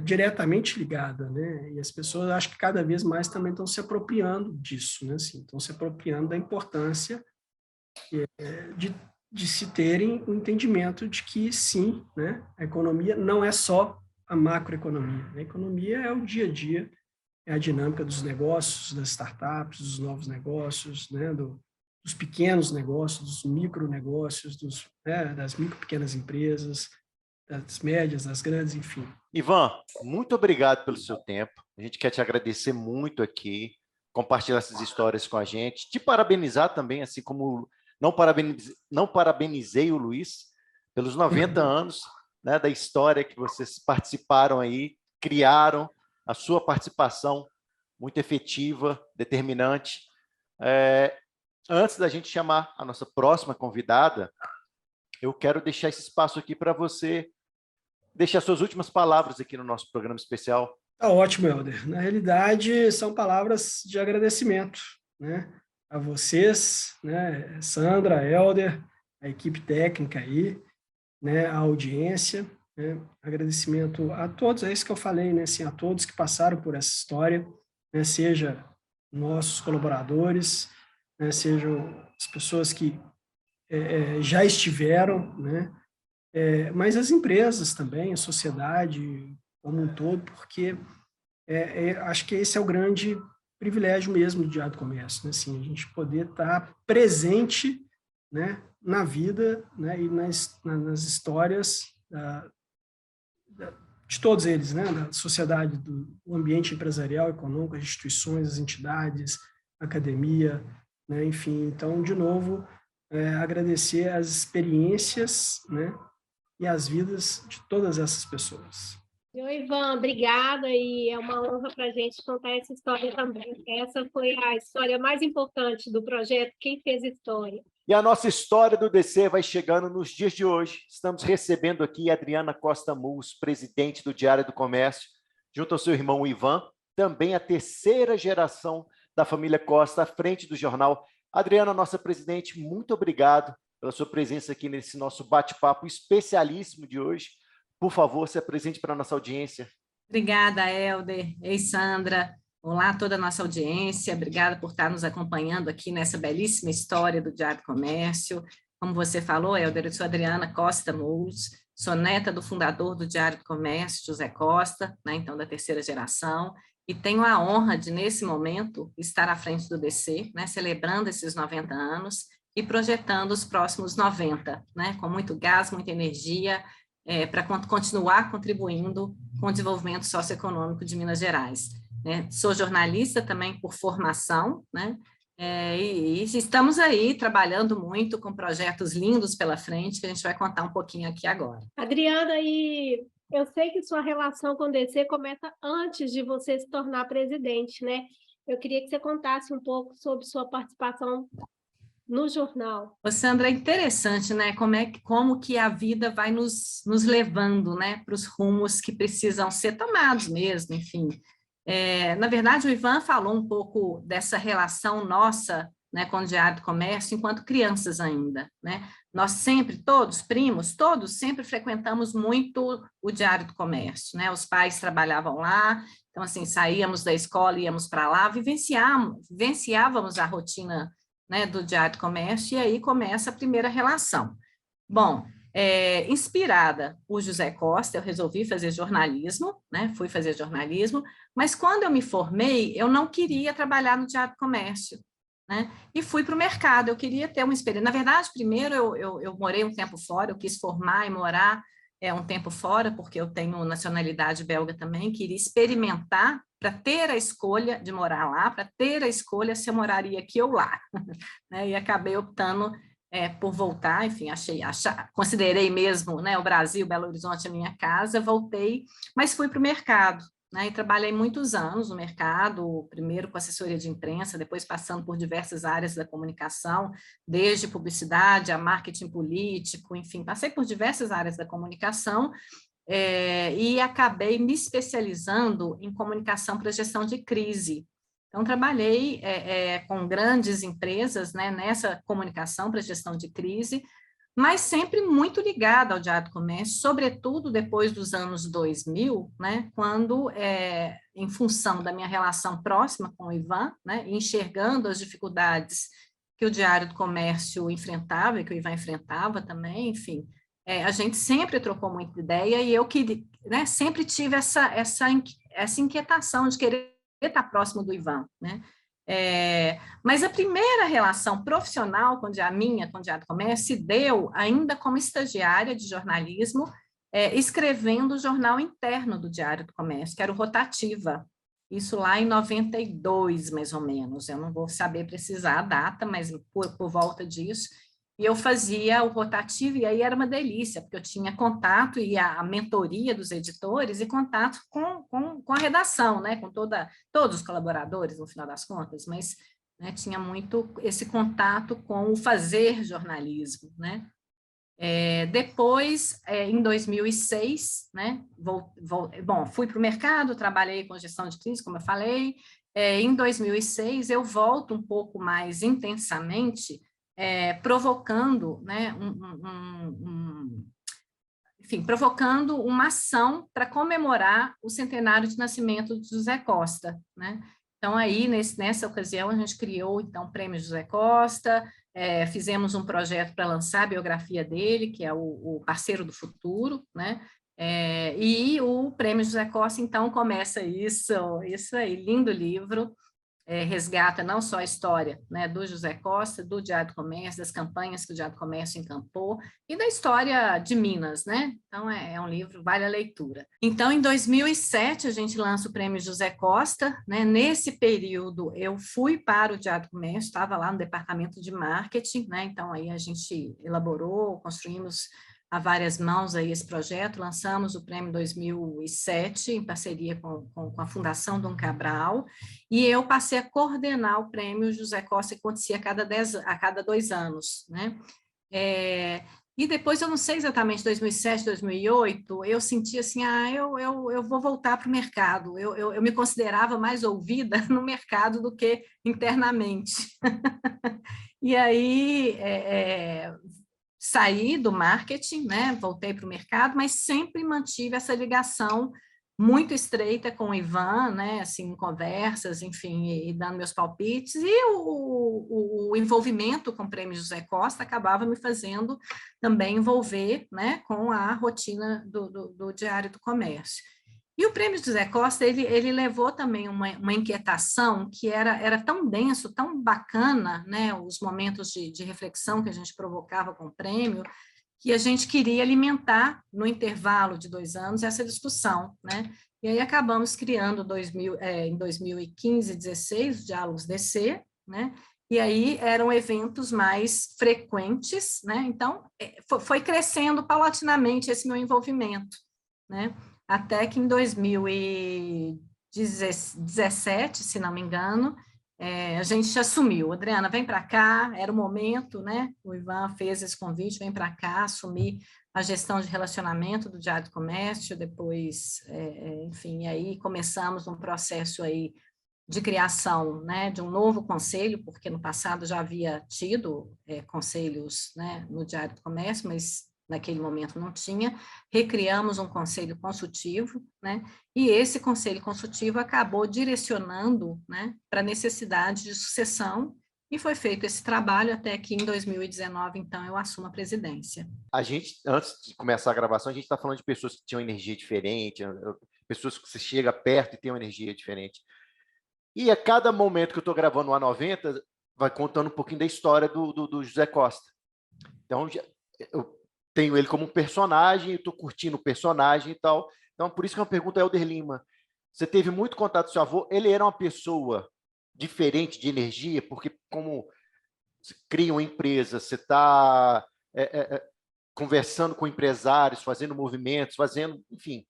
diretamente ligada, né? E as pessoas, acho que cada vez mais também estão se apropriando disso, né? Assim, estão se apropriando da importância de se terem o entendimento de que, sim, né, a economia não é só a macroeconomia. A economia é o dia a dia, é a dinâmica dos negócios, das startups, dos novos negócios, né, dos pequenos negócios, dos micronegócios, das micro pequenas empresas, das médias, das grandes, enfim. Ivan, muito obrigado pelo seu tempo. A gente quer te agradecer muito aqui, compartilhar essas histórias com a gente, te parabenizar também, assim como não parabenizei o Luiz pelos 90 anos, né, da história que vocês participaram aí, criaram, a sua participação muito efetiva, determinante. Antes da gente chamar a nossa próxima convidada, eu quero deixar esse espaço aqui para você deixar suas últimas palavras aqui no nosso programa especial. Tá ótimo, Helder. Na realidade, são palavras de agradecimento, né, a vocês, né, Sandra, Helder, a equipe técnica aí, né, a audiência, né, agradecimento a todos, é isso que eu falei, né, assim, a todos que passaram por essa história, né, seja nossos colaboradores, né, sejam as pessoas que já estiveram, né, mas as empresas também, a sociedade como um todo, porque acho que esse é o grande privilégio mesmo do Diário do Comércio, né, assim, a gente poder estar presente, né, na vida, né, e nas histórias de todos eles, né, da sociedade, do ambiente empresarial, econômico, as instituições, as entidades, a academia, né, enfim. Então, de novo, agradecer as experiências, né, e as vidas de todas essas pessoas. Oi, Ivan, obrigada, e é uma honra para a gente contar essa história também. Essa foi a história mais importante do projeto Quem Fez História. E a nossa história do DC vai chegando nos dias de hoje. Estamos recebendo aqui a Adriana Costa Mus, presidente do Diário do Comércio, junto ao seu irmão Ivan, também a terceira geração da família Costa à frente do jornal. Adriana, nossa presidente, muito obrigado pela sua presença aqui nesse nosso bate-papo especialíssimo de hoje. Por favor, se apresente para a nossa audiência. Obrigada, Helder. Ei, Sandra. Olá a toda a nossa audiência, obrigada por estar nos acompanhando aqui nessa belíssima história do Diário do Comércio. Como você falou, Helder, eu sou Adriana Costa Moulos, sou neta do fundador do Diário do Comércio, José Costa, né, então da terceira geração, e tenho a honra de, nesse momento, estar à frente do DC, né, celebrando esses 90 anos e projetando os próximos 90, né, com muito gás, muita energia, para continuar contribuindo com o desenvolvimento socioeconômico de Minas Gerais. Né? Sou jornalista também por formação, né? E estamos aí trabalhando muito com projetos lindos pela frente, que a gente vai contar um pouquinho aqui agora. Adriana, e eu sei que sua relação com o DC começa antes de você se tornar presidente, né? Eu queria que você contasse um pouco sobre sua participação no jornal. Ô, Sandra, é interessante, né? Como que a vida vai nos levando, né, para os rumos que precisam ser tomados mesmo, enfim. Na verdade, o Ivan falou um pouco dessa relação nossa, né, com o Diário do Comércio enquanto crianças ainda, né? Nós sempre, todos, primos, todos sempre frequentamos muito o Diário do Comércio, né? Os pais trabalhavam lá, então assim, saíamos da escola, íamos para lá, vivenciávamos a rotina, né, do Diário do Comércio, e aí começa a primeira relação. Bom, inspirada por José Costa, eu resolvi fazer jornalismo, né? Fui fazer jornalismo, mas quando eu me formei, eu não queria trabalhar no Diário do Comércio, né? E fui para o mercado, eu queria ter uma experiência. Na verdade, primeiro eu morei um tempo fora, eu quis formar e morar um tempo fora, porque eu tenho nacionalidade belga também, queria experimentar para ter a escolha de morar lá, para ter a escolha se eu moraria aqui ou lá, né? E acabei optando por voltar, enfim, considerei mesmo, né, o Brasil, Belo Horizonte a minha casa, voltei, mas fui para o mercado, né, e trabalhei muitos anos no mercado, primeiro com assessoria de imprensa, depois passando por diversas áreas da comunicação, desde publicidade a marketing político, enfim, passei por diversas áreas da comunicação, e acabei me especializando em comunicação para gestão de crise. Então, trabalhei com grandes empresas, né, nessa comunicação para gestão de crise, mas sempre muito ligada ao Diário do Comércio, sobretudo depois dos anos 2000, né, quando, em função da minha relação próxima com o Ivan, né, enxergando as dificuldades que o Diário do Comércio enfrentava, e que o Ivan enfrentava também, enfim, a gente sempre trocou muita ideia, e eu né, sempre tive essa inquietação de querer estar próximo do Ivan, né? Mas a primeira relação profissional com o Diário do Comércio se deu ainda como estagiária de jornalismo, escrevendo o jornal interno do Diário do Comércio, que era o Rotativa, isso lá em 92, mais ou menos, eu não vou saber precisar a data, mas por volta disso, e eu fazia o rotativo, e aí era uma delícia, porque eu tinha contato e a mentoria dos editores e contato com a redação, né, com todos os colaboradores, no final das contas, mas, né, tinha muito esse contato com o fazer jornalismo, né. Depois, em 2006, né, fui para o mercado, trabalhei com gestão de crise, como eu falei, em 2006 eu volto um pouco mais intensamente, provocando, né, enfim, provocando uma ação para comemorar o centenário de nascimento de José Costa, né? Então, aí, nessa ocasião, a gente criou, então, o Prêmio José Costa, fizemos um projeto para lançar a biografia dele, que é o Parceiro do Futuro, né? E o Prêmio José Costa, então, começa isso aí, lindo livro, resgata não só a história, né, do José Costa, do Diário do Comércio, das campanhas que o Diário do Comércio encampou, e da história de Minas, né? Então, é um livro, vale a leitura. Então, em 2007, a gente lança o Prêmio José Costa, né? Nesse período, eu fui para o Diário do Comércio, estava lá no departamento de marketing, né? Então, aí a gente elaborou, construímos a várias mãos aí esse projeto, lançamos o prêmio 2007, em parceria com a Fundação Dom Cabral, e eu passei a coordenar o prêmio José Costa, que acontecia a cada 2 anos, né? E depois, eu não sei exatamente, 2007, 2008, eu senti assim, eu vou voltar para o mercado, eu me considerava mais ouvida no mercado do que internamente. E aí, saí do marketing, né, voltei para o mercado, mas sempre mantive essa ligação muito estreita com o Ivan, né, assim, em conversas, enfim, e dando meus palpites, e o envolvimento com o Prêmio José Costa acabava me fazendo também envolver, né, com a rotina do Diário do Comércio. E o Prêmio José Costa, ele levou também uma inquietação que era tão denso, tão bacana, né, os momentos de reflexão que a gente provocava com o prêmio, que a gente queria alimentar, no intervalo de 2 anos, essa discussão, né? E aí acabamos criando em 2015 e 2016, o Diálogos DC, né? E aí eram eventos mais frequentes, né? Então, foi crescendo paulatinamente esse meu envolvimento, né? Até que em 2017, se não me engano, a gente assumiu. Adriana, vem para cá, era o momento, né? O Ivan fez esse convite, vem para cá, assumir a gestão de relacionamento do Diário do Comércio, depois, enfim, aí começamos um processo aí de criação, né, de um novo conselho, porque no passado já havia tido conselhos, né, no Diário do Comércio, mas naquele momento não tinha, recriamos um conselho consultivo, né, e esse conselho consultivo acabou direcionando, né, para a necessidade de sucessão, e foi feito esse trabalho até que em 2019, então, eu assumo a presidência. A gente, antes de começar a gravação, a gente está falando de pessoas que tinham energia diferente, pessoas que você chega perto e tem uma energia diferente. E a cada momento que eu estou gravando o A90, vai contando um pouquinho da história do José Costa. Então, eu tenho ele como um personagem, estou curtindo o personagem e tal. Então, por isso que é uma pergunta é Helder Lima. Você teve muito contato com seu avô, ele era uma pessoa diferente de energia, porque como você cria uma empresa, você está conversando com empresários, fazendo movimentos, enfim,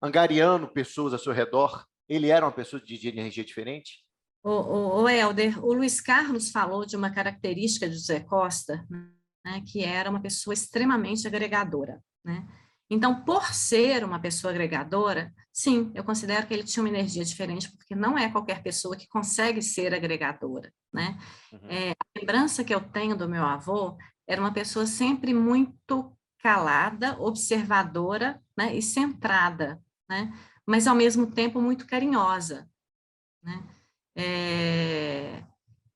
angariando pessoas ao seu redor, ele era uma pessoa de energia diferente? O Helder, o Luiz Carlos falou de uma característica de José Costa, né, que era uma pessoa extremamente agregadora, né? Então, por ser uma pessoa agregadora, sim, eu considero que ele tinha uma energia diferente, porque não é qualquer pessoa que consegue ser agregadora, né? Uhum. A lembrança que eu tenho do meu avô era uma pessoa sempre muito calada, observadora, né, e centrada, né? Mas, ao mesmo tempo, muito carinhosa, né?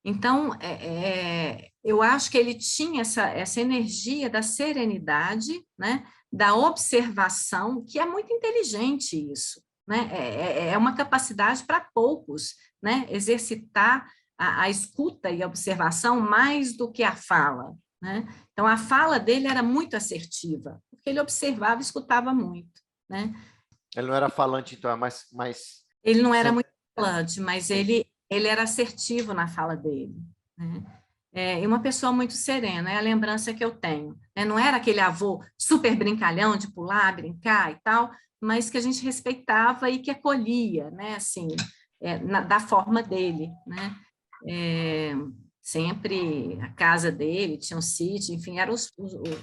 Então, eu acho que ele tinha essa energia da serenidade, né, da observação, que é muito inteligente isso, né? É uma capacidade para poucos, né, exercitar a escuta e a observação mais do que a fala, né? Então, a fala dele era muito assertiva, porque ele observava e escutava muito, né? Ele não era falante, então, é mais... Ele não era muito falante, mas ele era assertivo na fala dele, né? E uma pessoa muito serena, é a lembrança que eu tenho, né? Não era aquele avô super brincalhão de pular, brincar e tal, mas que a gente respeitava e que acolhia, né? Assim, da forma dele, né? Sempre a casa dele tinha um sítio, enfim, eram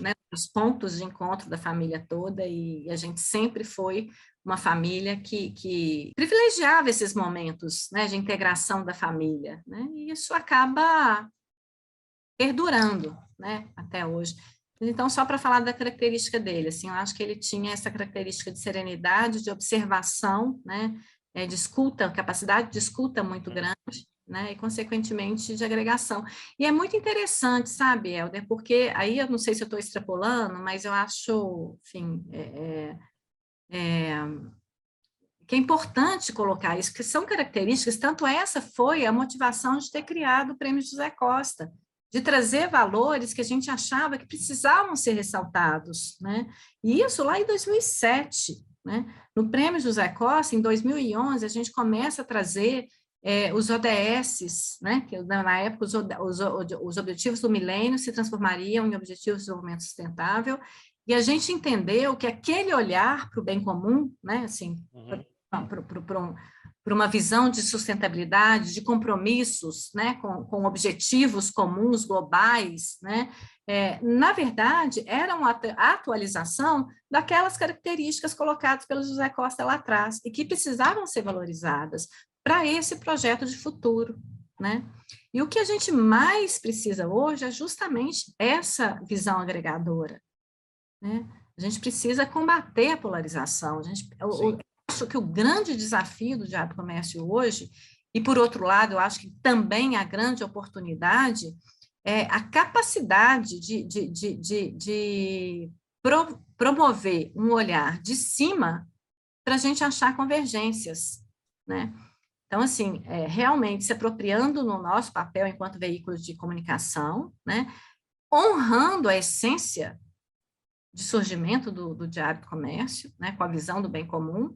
né, os pontos de encontro da família toda, e a gente sempre foi uma família que privilegiava esses momentos, né, de integração da família, né, e isso acaba perdurando, né, até hoje. Então, só para falar da característica dele, assim, eu acho que ele tinha essa característica de serenidade, de observação, né, de escuta, capacidade de escuta muito grande, né, e, consequentemente, de agregação. E é muito interessante, sabe, Helder, porque aí eu não sei se eu estou extrapolando, mas eu acho, enfim, que é importante colocar isso, que são características, tanto essa foi a motivação de ter criado o Prêmio José Costa, de trazer valores que a gente achava que precisavam ser ressaltados, né? E isso lá em 2007, né? No Prêmio José Costa, em 2011, a gente começa a trazer os ODS, né? Que na época os objetivos do milênio se transformariam em objetivos de desenvolvimento sustentável, e a gente entendeu que aquele olhar para o bem comum, né? Assim, para uma visão de sustentabilidade, de compromissos, né, com objetivos comuns globais, né, na verdade, era uma atualização daquelas características colocadas pelo José Costa lá atrás e que precisavam ser valorizadas para esse projeto de futuro, né? E o que a gente mais precisa hoje é justamente essa visão agregadora, né? A gente precisa combater a polarização. acho que o grande desafio do Diário do Comércio hoje, e por outro lado, eu acho que também a grande oportunidade, é a capacidade de promover um olhar de cima para a gente achar convergências, né? Então, assim, realmente se apropriando no nosso papel enquanto veículo de comunicação, né? Honrando a essência de surgimento do Diário do Comércio, né? Com a visão do bem comum,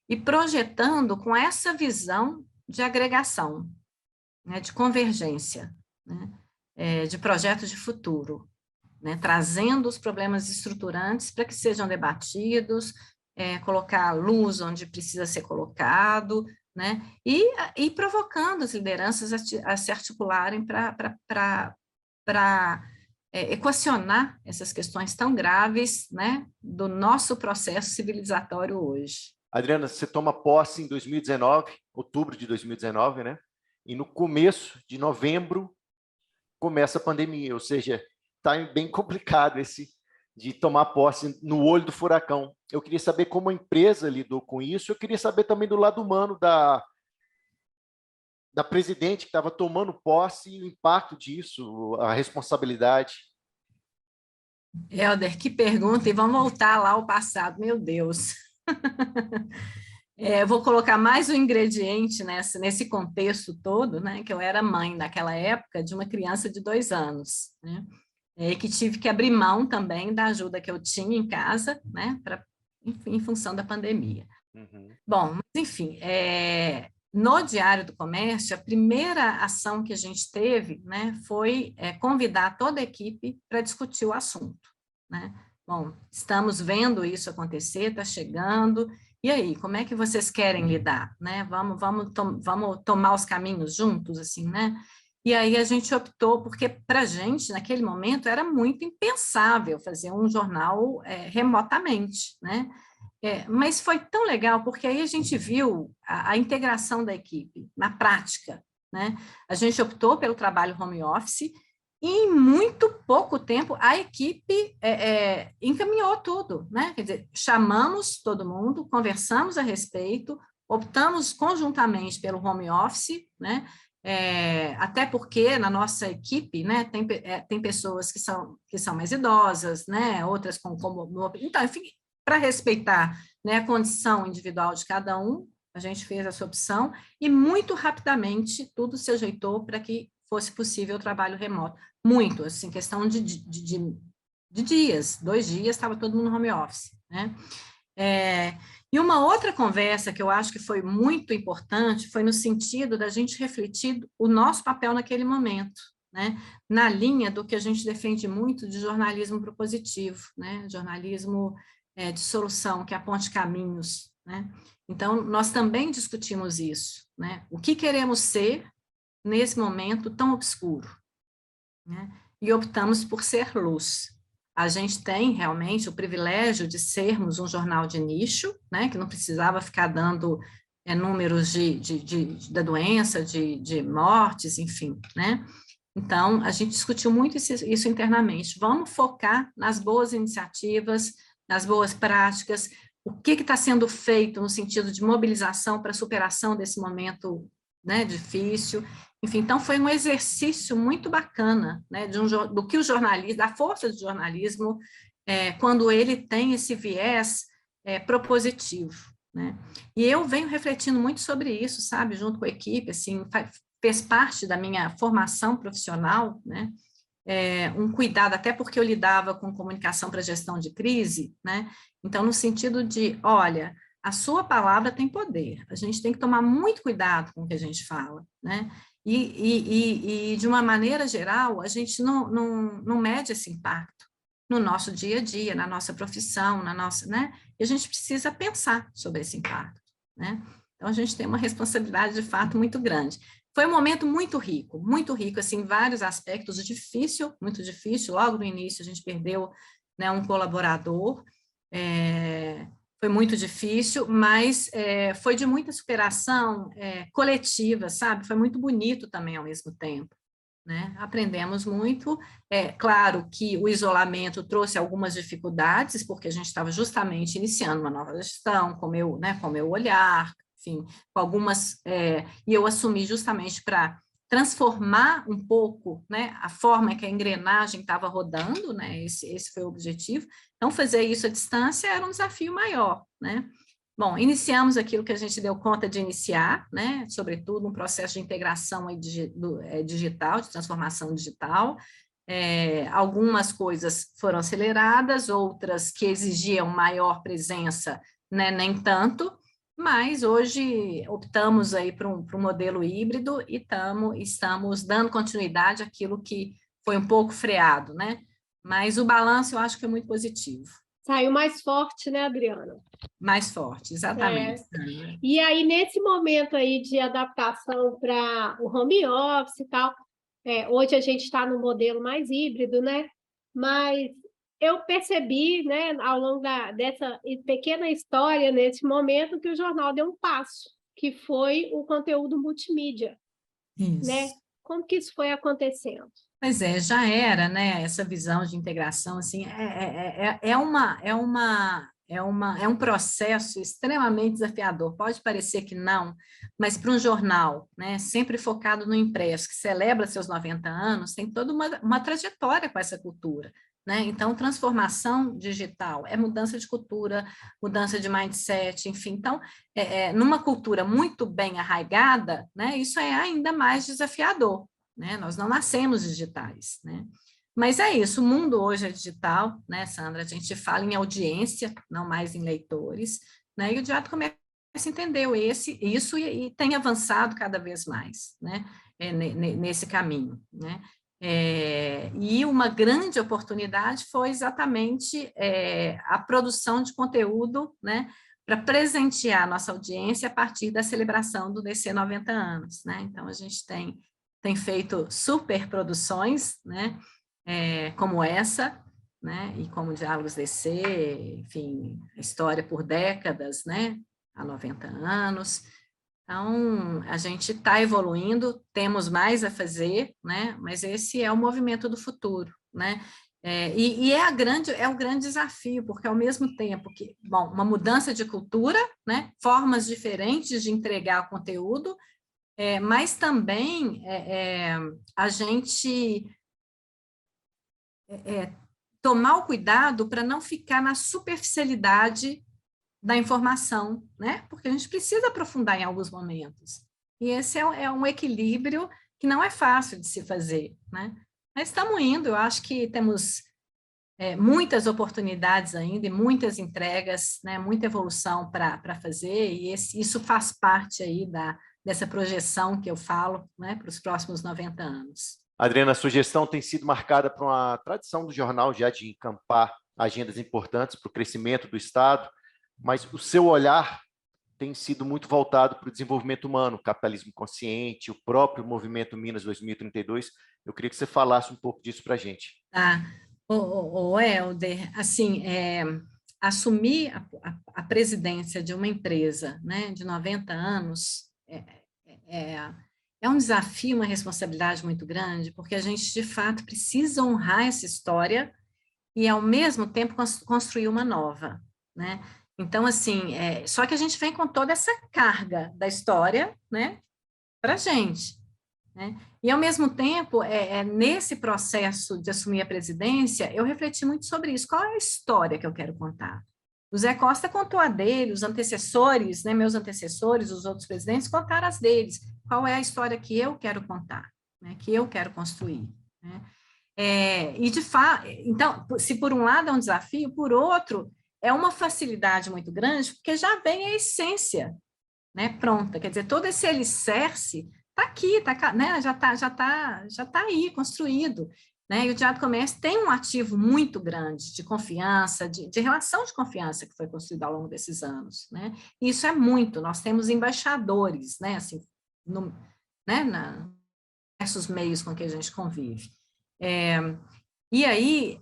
e projetando com essa visão de agregação, né? De convergência, né? De projetos de futuro, né? Trazendo os problemas estruturantes para que sejam debatidos, colocar luz onde precisa ser colocado, né? E provocando as lideranças a se articularem para equacionar essas questões tão graves, né, do nosso processo civilizatório hoje. Adriana, você toma posse em 2019, outubro de 2019, né? E no começo de novembro começa a pandemia, ou seja, está bem complicado esse de tomar posse no olho do furacão. Eu queria saber como a empresa lidou com isso, eu queria saber também do lado humano da presidente que estava tomando posse e o impacto disso, a responsabilidade. Helder, que pergunta, e vamos voltar lá ao passado, meu Deus. Vou colocar mais um ingrediente nesse contexto todo, né, que eu era mãe naquela época de uma criança de 2 anos, né, que tive que abrir mão também da ajuda que eu tinha em casa, né, em função da pandemia. Uhum. Bom, mas enfim, no Diário do Comércio, a primeira ação que a gente teve, né, foi convidar toda a equipe para discutir o assunto, né? Bom, estamos vendo isso acontecer, está chegando, e aí, como é que vocês querem lidar, né? Vamos tomar os caminhos juntos, assim, né? E aí a gente optou, porque para a gente, naquele momento, era muito impensável fazer um jornal remotamente, né? Mas foi tão legal, porque aí a gente viu a integração da equipe na prática, né? A gente optou pelo trabalho home office e em muito pouco tempo a equipe encaminhou tudo, né? Quer dizer, chamamos todo mundo, conversamos a respeito, optamos conjuntamente pelo home office, né? Até porque na nossa equipe, né, tem pessoas que são mais idosas, né? Outras então, enfim, para respeitar, né, a condição individual de cada um, a gente fez essa opção e muito rapidamente tudo se ajeitou para que fosse possível o trabalho remoto. Muito, assim, questão de dias, 2 dias, estava todo mundo no home office, né? E uma outra conversa que eu acho que foi muito importante foi no sentido da gente refletir o nosso papel naquele momento, né? Na linha do que a gente defende muito de jornalismo propositivo, né? Jornalismo de solução, que aponte caminhos, né? Então, nós também discutimos isso, né? O que queremos ser nesse momento tão obscuro, né? E optamos por ser luz. A gente tem realmente o privilégio de sermos um jornal de nicho, né? Que não precisava ficar dando números da doença, de mortes, enfim, né? Então, a gente discutiu muito isso internamente. Vamos focar nas boas iniciativas, nas boas práticas, o que está sendo feito no sentido de mobilização para a superação desse momento, né, difícil. Enfim, então foi um exercício muito bacana, né, do que o jornalismo, da força do jornalismo, quando ele tem esse viés propositivo, né? E eu venho refletindo muito sobre isso, sabe, junto com a equipe, assim, fez parte da minha formação profissional, né? Um cuidado, até porque eu lidava com comunicação para gestão de crise, né? Então, no sentido de, olha, a sua palavra tem poder, a gente tem que tomar muito cuidado com o que a gente fala, né? E de uma maneira geral, a gente não mede esse impacto no nosso dia a dia, na nossa profissão, né? E a gente precisa pensar sobre esse impacto, né? Então, a gente tem uma responsabilidade, de fato, muito grande. Foi um momento muito rico, assim, em vários aspectos, difícil, muito difícil. Logo no início, a gente perdeu, né, um colaborador, foi muito difícil, mas foi de muita superação coletiva, sabe? Foi muito bonito também ao mesmo tempo, né? Aprendemos muito. É claro que o isolamento trouxe algumas dificuldades, porque a gente estava justamente iniciando uma nova gestão, com o meu olhar, enfim, com algumas... e eu assumi justamente para transformar um pouco, né, a forma que a engrenagem estava rodando, né? Esse foi o objetivo. Então, fazer isso à distância era um desafio maior, né? Bom, iniciamos aquilo que a gente deu conta de iniciar, né? Sobretudo um processo de integração aí digital, de transformação digital. Algumas coisas foram aceleradas, outras que exigiam maior presença, né? Nem tanto, mas hoje optamos aí por um modelo híbrido e estamos dando continuidade àquilo que foi um pouco freado, né? Mas o balanço eu acho que é muito positivo. Saiu mais forte, né, Adriana? Mais forte, exatamente. E aí, nesse momento aí de adaptação para o home office e tal, hoje a gente está no modelo mais híbrido, né? Mas eu percebi, né, ao longo dessa pequena história, nesse momento, que o jornal deu um passo, que foi o conteúdo multimídia. Isso. Né? Como que isso foi acontecendo? Pois já era, né, essa visão de integração, assim, é um processo extremamente desafiador, pode parecer que não, mas para um jornal, né, sempre focado no impresso, que celebra seus 90 anos, tem toda uma trajetória com essa cultura, né, então transformação digital é mudança de cultura, mudança de mindset, enfim, então, numa cultura muito bem arraigada, né, isso é ainda mais desafiador. Né? Nós não nascemos digitais, né? Mas é isso, o mundo hoje é digital, né, Sandra? A gente fala em audiência, não mais em leitores, né? E o Diário do Comércio entendeu isso e tem avançado cada vez mais, né? Nesse caminho, né? E uma grande oportunidade foi exatamente a produção de conteúdo, né? Para presentear a nossa audiência a partir da celebração do DC 90 anos, né? Então, a gente tem feito super produções, né, como essa, né, e como Diálogos DC, enfim, história por décadas, né, há 90 anos. Então, a gente está evoluindo, temos mais a fazer, né, mas esse é o movimento do futuro, né, é o grande desafio, porque ao mesmo tempo que, bom, uma mudança de cultura, né, formas diferentes de entregar conteúdo, mas também a gente tomar o cuidado para não ficar na superficialidade da informação, né? Porque a gente precisa aprofundar em alguns momentos. E esse é um equilíbrio que não é fácil de se fazer, né? Mas estamos indo, eu acho que temos muitas oportunidades ainda e muitas entregas, né? Muita evolução para fazer, e isso faz parte aí dessa projeção que eu falo, né, para os próximos 90 anos. Adriana, a sua gestão tem sido marcada por uma tradição do jornal já de encampar agendas importantes para o crescimento do Estado, mas o seu olhar tem sido muito voltado para o desenvolvimento humano, o capitalismo consciente, o próprio movimento Minas 2032. Eu queria que você falasse um pouco disso para a gente. O Helder, assim, assumir a presidência de uma empresa, né, de 90 anos é um desafio, uma responsabilidade muito grande, porque a gente, de fato, precisa honrar essa história e, ao mesmo tempo, construir uma nova, né? Então, assim, só que a gente vem com toda essa carga da história, né, para a gente, né? E, ao mesmo tempo, nesse processo de assumir a presidência, eu refleti muito sobre isso. Qual é a história que eu quero contar? O Zé Costa contou a dele, os antecessores, né, meus antecessores, os outros presidentes, contaram as deles. Qual é a história que eu quero contar, né, que eu quero construir, né? E, de fato, então, se por um lado é um desafio, por outro, é uma facilidade muito grande, porque já vem a essência, né, pronta. Quer dizer, todo esse alicerce está aqui, né, já tá aí, construído. Né? E o Diário do Comércio tem um ativo muito grande de confiança, de relação de confiança que foi construída ao longo desses anos. Né? E isso é muito, nós temos embaixadores, né, assim, diversos meios com que a gente convive. E aí,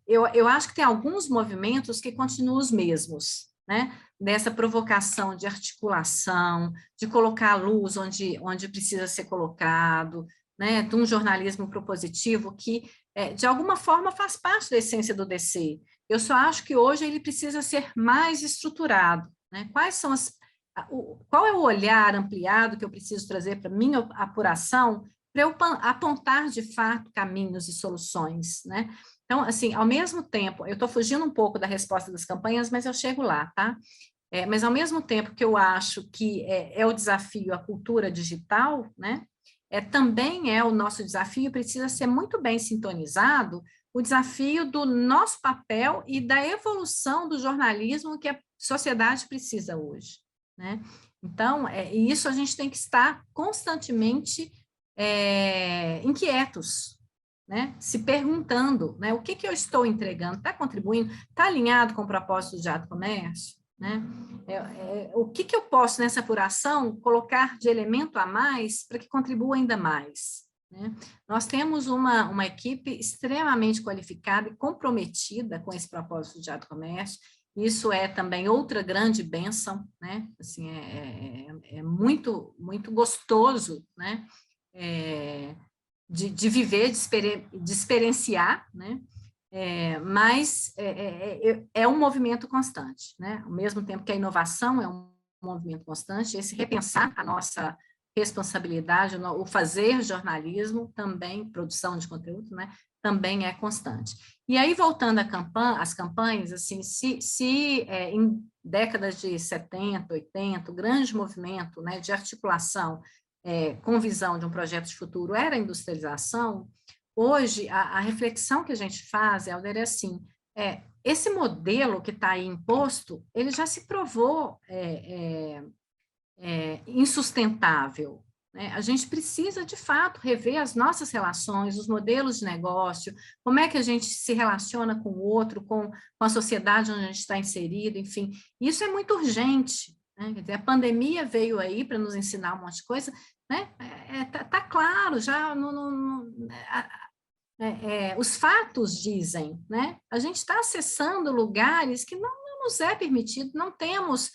eu acho que tem alguns movimentos que continuam os mesmos, né, dessa provocação de articulação, de colocar a luz onde precisa ser colocado, né, de um jornalismo propositivo que, de alguma forma, faz parte da essência do DC. Eu só acho que hoje ele precisa ser mais estruturado, né? Qual é o olhar ampliado que eu preciso trazer para a minha apuração para eu apontar, de fato, caminhos e soluções, né? Então, assim, ao mesmo tempo, eu estou fugindo um pouco da resposta das campanhas, mas eu chego lá, tá? Mas, ao mesmo tempo que eu acho que é o desafio a cultura digital, né? Também é o nosso desafio, precisa ser muito bem sintonizado o desafio do nosso papel e da evolução do jornalismo que a sociedade precisa hoje, né? Então, isso a gente tem que estar constantemente inquietos, né? Se perguntando, né? O que eu estou entregando? Está contribuindo? Está alinhado com o propósito do Diário do Comércio? Né? O que eu posso, nessa apuração, colocar de elemento a mais para que contribua ainda mais? Né? Nós temos uma equipe extremamente qualificada e comprometida com esse propósito do Diário do Comércio. Isso é também outra grande bênção, né? Assim, é muito, muito gostoso, né? De viver, de experienciar, né? Mas é um movimento constante, né? Ao mesmo tempo que a inovação é um movimento constante, esse repensar a nossa responsabilidade, o fazer jornalismo, também produção de conteúdo, né? Também é constante. E aí, voltando às campanhas, assim, se em décadas de 70, 80, o grande movimento, né, de articulação com visão de um projeto de futuro era a industrialização, hoje a reflexão que a gente faz, Helder, é assim, esse modelo que está aí imposto, ele já se provou insustentável, né? A gente precisa, de fato, rever as nossas relações, os modelos de negócio, como é que a gente se relaciona com o outro, com a sociedade onde a gente está inserido, enfim. Isso é muito urgente, né? Quer dizer, a pandemia veio aí para nos ensinar um monte de coisa, né? Tá claro, já os fatos dizem, né? A gente está acessando lugares que não nos é permitido, não temos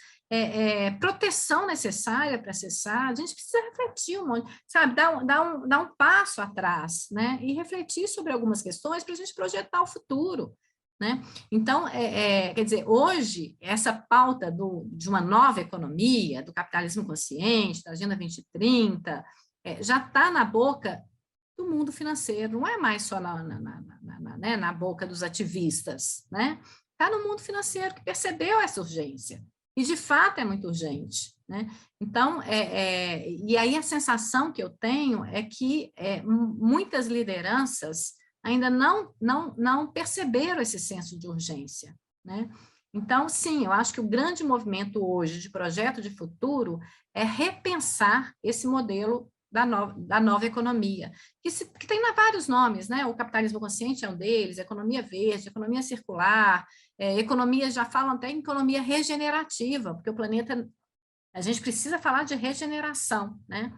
proteção necessária para acessar, a gente precisa refletir um monte, sabe, dar um passo atrás, né, e refletir sobre algumas questões para a gente projetar o futuro, né? Então, quer dizer, hoje, essa pauta de uma nova economia, do capitalismo consciente, da Agenda 2030, já está na boca do mundo financeiro, não é mais só na boca dos ativistas, né? Está no mundo financeiro que percebeu essa urgência. E, de fato, é muito urgente, né? Então, e aí a sensação que eu tenho é que muitas lideranças ainda não perceberam esse senso de urgência, né? Então, sim, eu acho que o grande movimento hoje de projeto de futuro é repensar esse modelo da nova economia, que tem vários nomes, né? O capitalismo consciente é um deles, economia verde, economia circular, economia, já falam até em economia regenerativa, porque o planeta, a gente precisa falar de regeneração, né?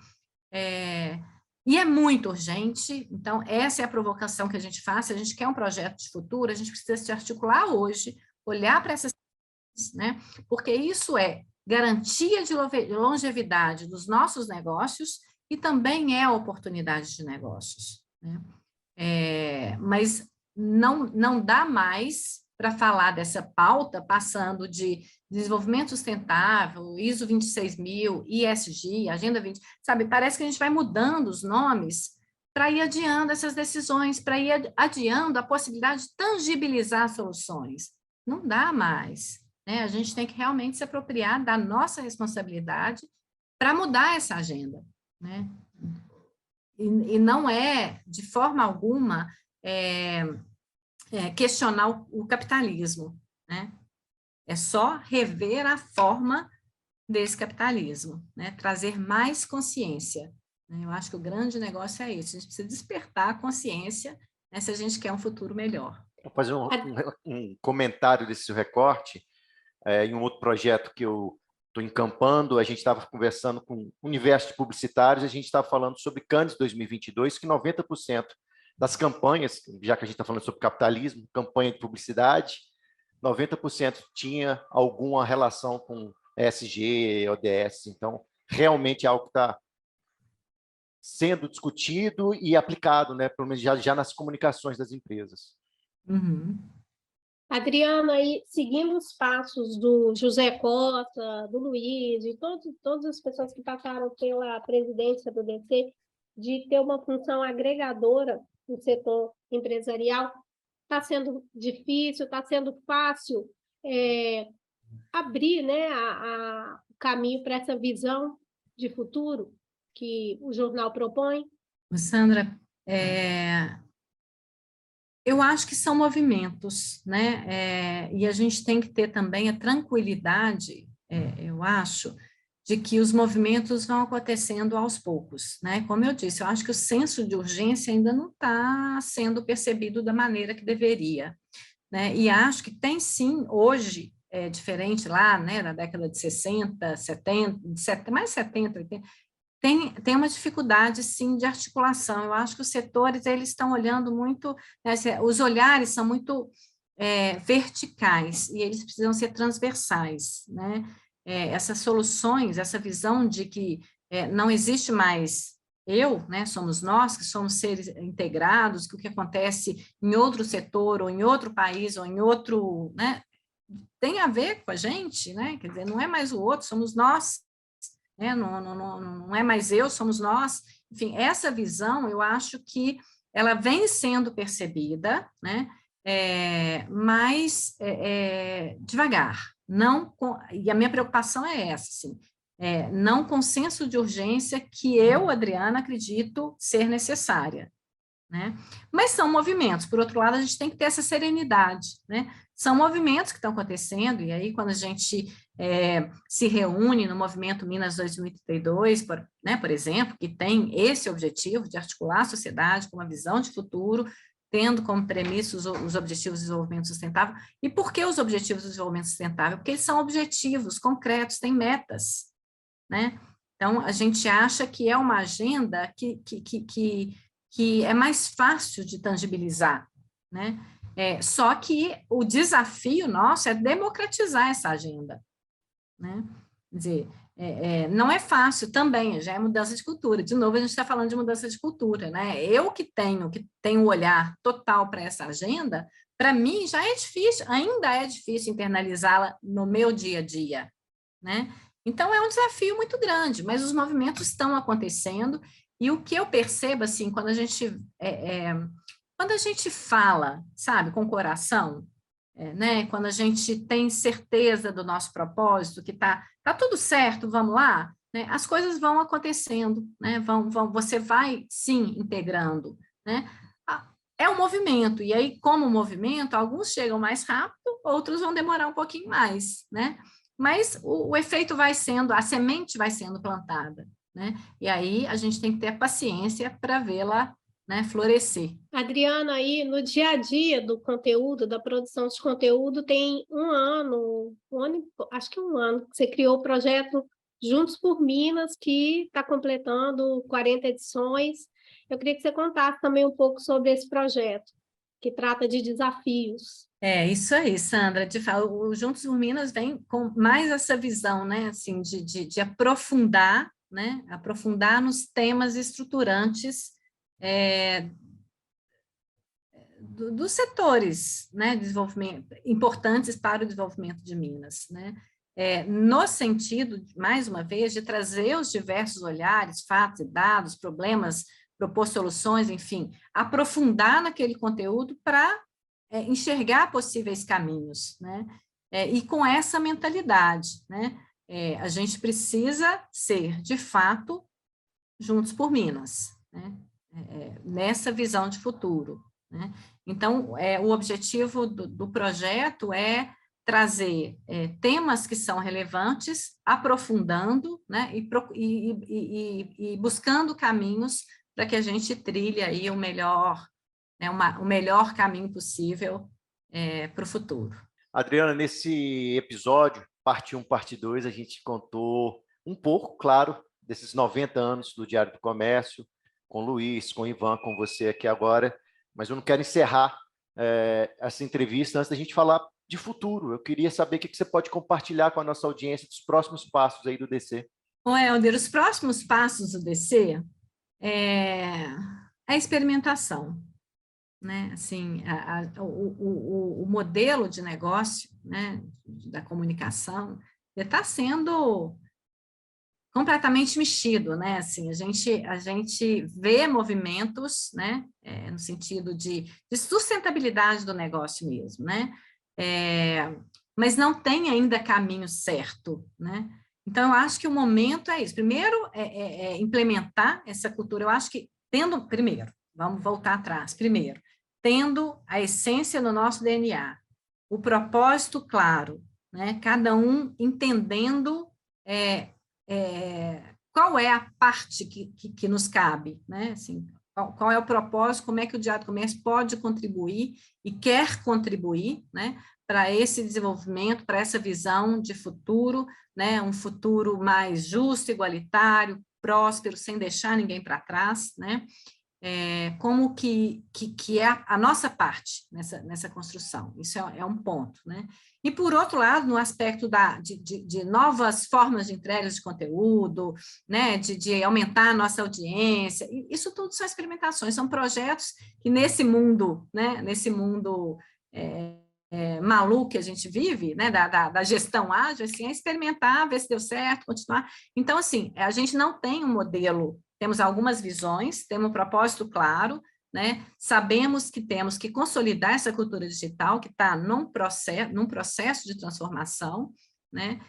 E é muito urgente, então essa é a provocação que a gente faz, se a gente quer um projeto de futuro, a gente precisa se articular hoje, olhar para essas, né? Porque isso é garantia de longevidade dos nossos negócios e também é oportunidade de negócios, né? Mas não dá mais para falar dessa pauta passando de desenvolvimento sustentável, ISO 26000, ESG, Agenda 20, sabe? Parece que a gente vai mudando os nomes para ir adiando essas decisões, para ir adiando a possibilidade de tangibilizar soluções. Não dá mais, né? A gente tem que realmente se apropriar da nossa responsabilidade para mudar essa agenda, né? E não é, de forma alguma, questionar o capitalismo, né? É só rever a forma desse capitalismo, né? Trazer mais consciência, né? Eu acho que o grande negócio é esse, a gente precisa despertar a consciência, né, se a gente quer um futuro melhor. Vou fazer um comentário desse recorte, em um outro projeto que eu estou encampando, a gente estava conversando com o universo de publicitários, a gente estava falando sobre Cannes 2022, que 90% das campanhas, já que a gente está falando sobre capitalismo, campanha de publicidade, 90% tinha alguma relação com ESG, ODS, então realmente é algo que está sendo discutido e aplicado, né, pelo menos já nas comunicações das empresas. Uhum. Adriana, aí, seguindo os passos do José Costa, do Luiz, e todas as pessoas que passaram pela presidência do DC, de ter uma função agregadora no setor empresarial, está sendo difícil, está sendo fácil abrir, né, o caminho para essa visão de futuro que o jornal propõe? Sandra, eu acho que são movimentos, né? E a gente tem que ter também a tranquilidade, eu acho, de que os movimentos vão acontecendo aos poucos, né? Como eu disse, eu acho que o senso de urgência ainda não está sendo percebido da maneira que deveria, né? E acho que tem sim, hoje, diferente lá, né, na década de 60, 70, mais 70, 80, tem uma dificuldade, sim, de articulação. Eu acho que os setores, eles estão olhando muito, né, os olhares são muito verticais, e eles precisam ser transversais, né? Essas soluções, essa visão de que não existe mais eu, né, somos nós, que somos seres integrados, que o que acontece em outro setor, ou em outro país, ou em outro, né, tem a ver com a gente, né? Quer dizer, não é mais o outro, somos nós, né? Não é mais eu, somos nós. Enfim, essa visão, eu acho que ela vem sendo percebida, né? Mas devagar. E a minha preocupação é essa, assim, não com senso de urgência que eu, Adriana, acredito ser necessária, né? Mas são movimentos. Por outro lado, a gente tem que ter essa serenidade, né? São movimentos que estão acontecendo, e aí quando a gente se reúne no movimento Minas 2032, por exemplo, que tem esse objetivo de articular a sociedade com uma visão de futuro, tendo como premissa os Objetivos de Desenvolvimento Sustentável. E por que os Objetivos de Desenvolvimento Sustentável? Porque eles são objetivos concretos, têm metas, né? Então, a gente acha que é uma agenda que é mais fácil de tangibilizar, né? Só que o desafio nosso é democratizar essa agenda, né? Quer dizer, não é fácil também, já é mudança de cultura. De novo, a gente está falando de mudança de cultura, né? Eu que tenho um olhar total para essa agenda, para mim já é difícil, ainda é difícil internalizá-la no meu dia a dia, né? Então, é um desafio muito grande, mas os movimentos estão acontecendo, e o que eu percebo, assim, quando a gente fala, sabe, com o coração, né, quando a gente tem certeza do nosso propósito, que tá tudo certo, vamos lá, né, as coisas vão acontecendo, né, você vai, sim, integrando, né, é um movimento, e aí, como movimento, alguns chegam mais rápido, outros vão demorar um pouquinho mais, né, mas o efeito vai sendo, a semente vai sendo plantada, né? E aí a gente tem que ter paciência para vê-la, né, florescer. Adriana, aí no dia a dia do conteúdo, da produção de conteúdo, tem acho que um ano, que você criou o projeto Juntos por Minas, que está completando 40 edições. Eu queria que você contasse também um pouco sobre esse projeto, que trata de desafios. Isso aí, Sandra. O Juntos por Minas vem com mais essa visão, né, assim, de aprofundar, né, aprofundar nos temas estruturantes dos setores, né, desenvolvimento, importantes para o desenvolvimento de Minas, né, no sentido, mais uma vez, de trazer os diversos olhares, fatos e dados, problemas, propor soluções, enfim, aprofundar naquele conteúdo para enxergar possíveis caminhos, né, e com essa mentalidade, né, a gente precisa ser, de fato, juntos por Minas, né, nessa visão de futuro, né. Então, o objetivo do projeto é trazer temas que são relevantes, aprofundando, né, e buscando caminhos para que a gente trilhe aí o melhor caminho possível para o futuro. Adriana, nesse episódio, parte 1, parte 2, a gente contou um pouco, claro, desses 90 anos do Diário do Comércio, com o Luiz, com o Ivan, com você aqui agora, mas eu não quero encerrar essa entrevista antes da gente falar de futuro. Eu queria saber o que você pode compartilhar com a nossa audiência dos próximos passos aí do DC. Bom, Helder, os próximos passos do DC é a experimentação, né? Assim, o modelo de negócio, né, da comunicação está sendo completamente mexido, né? Assim, a gente vê movimentos, né, no sentido de sustentabilidade do negócio mesmo, né? Mas não tem ainda caminho certo, né? Então, eu acho que o momento é isso. Primeiro, implementar essa cultura. Eu acho que, primeiro, vamos voltar atrás. Primeiro, tendo a essência no nosso DNA, o propósito claro, né? Cada um entendendo qual é a parte que nos cabe, né? Assim, qual é o propósito, como é que o Diário do Comércio pode contribuir e quer contribuir, né, para esse desenvolvimento, para essa visão de futuro, né, um futuro mais justo, igualitário, próspero, sem deixar ninguém para trás, né? Como que é a nossa parte nessa construção. Isso é um ponto, né? E, por outro lado, no aspecto de novas formas de entrega de conteúdo, né, de aumentar a nossa audiência, isso tudo são experimentações, são projetos que nesse mundo, né, maluco que a gente vive, né, da gestão ágil, assim, é experimentar, ver se deu certo, continuar. Então, assim, a gente não tem um modelo. Temos algumas visões, temos um propósito claro, né? Sabemos que temos que consolidar essa cultura digital que está num processo de transformação, né?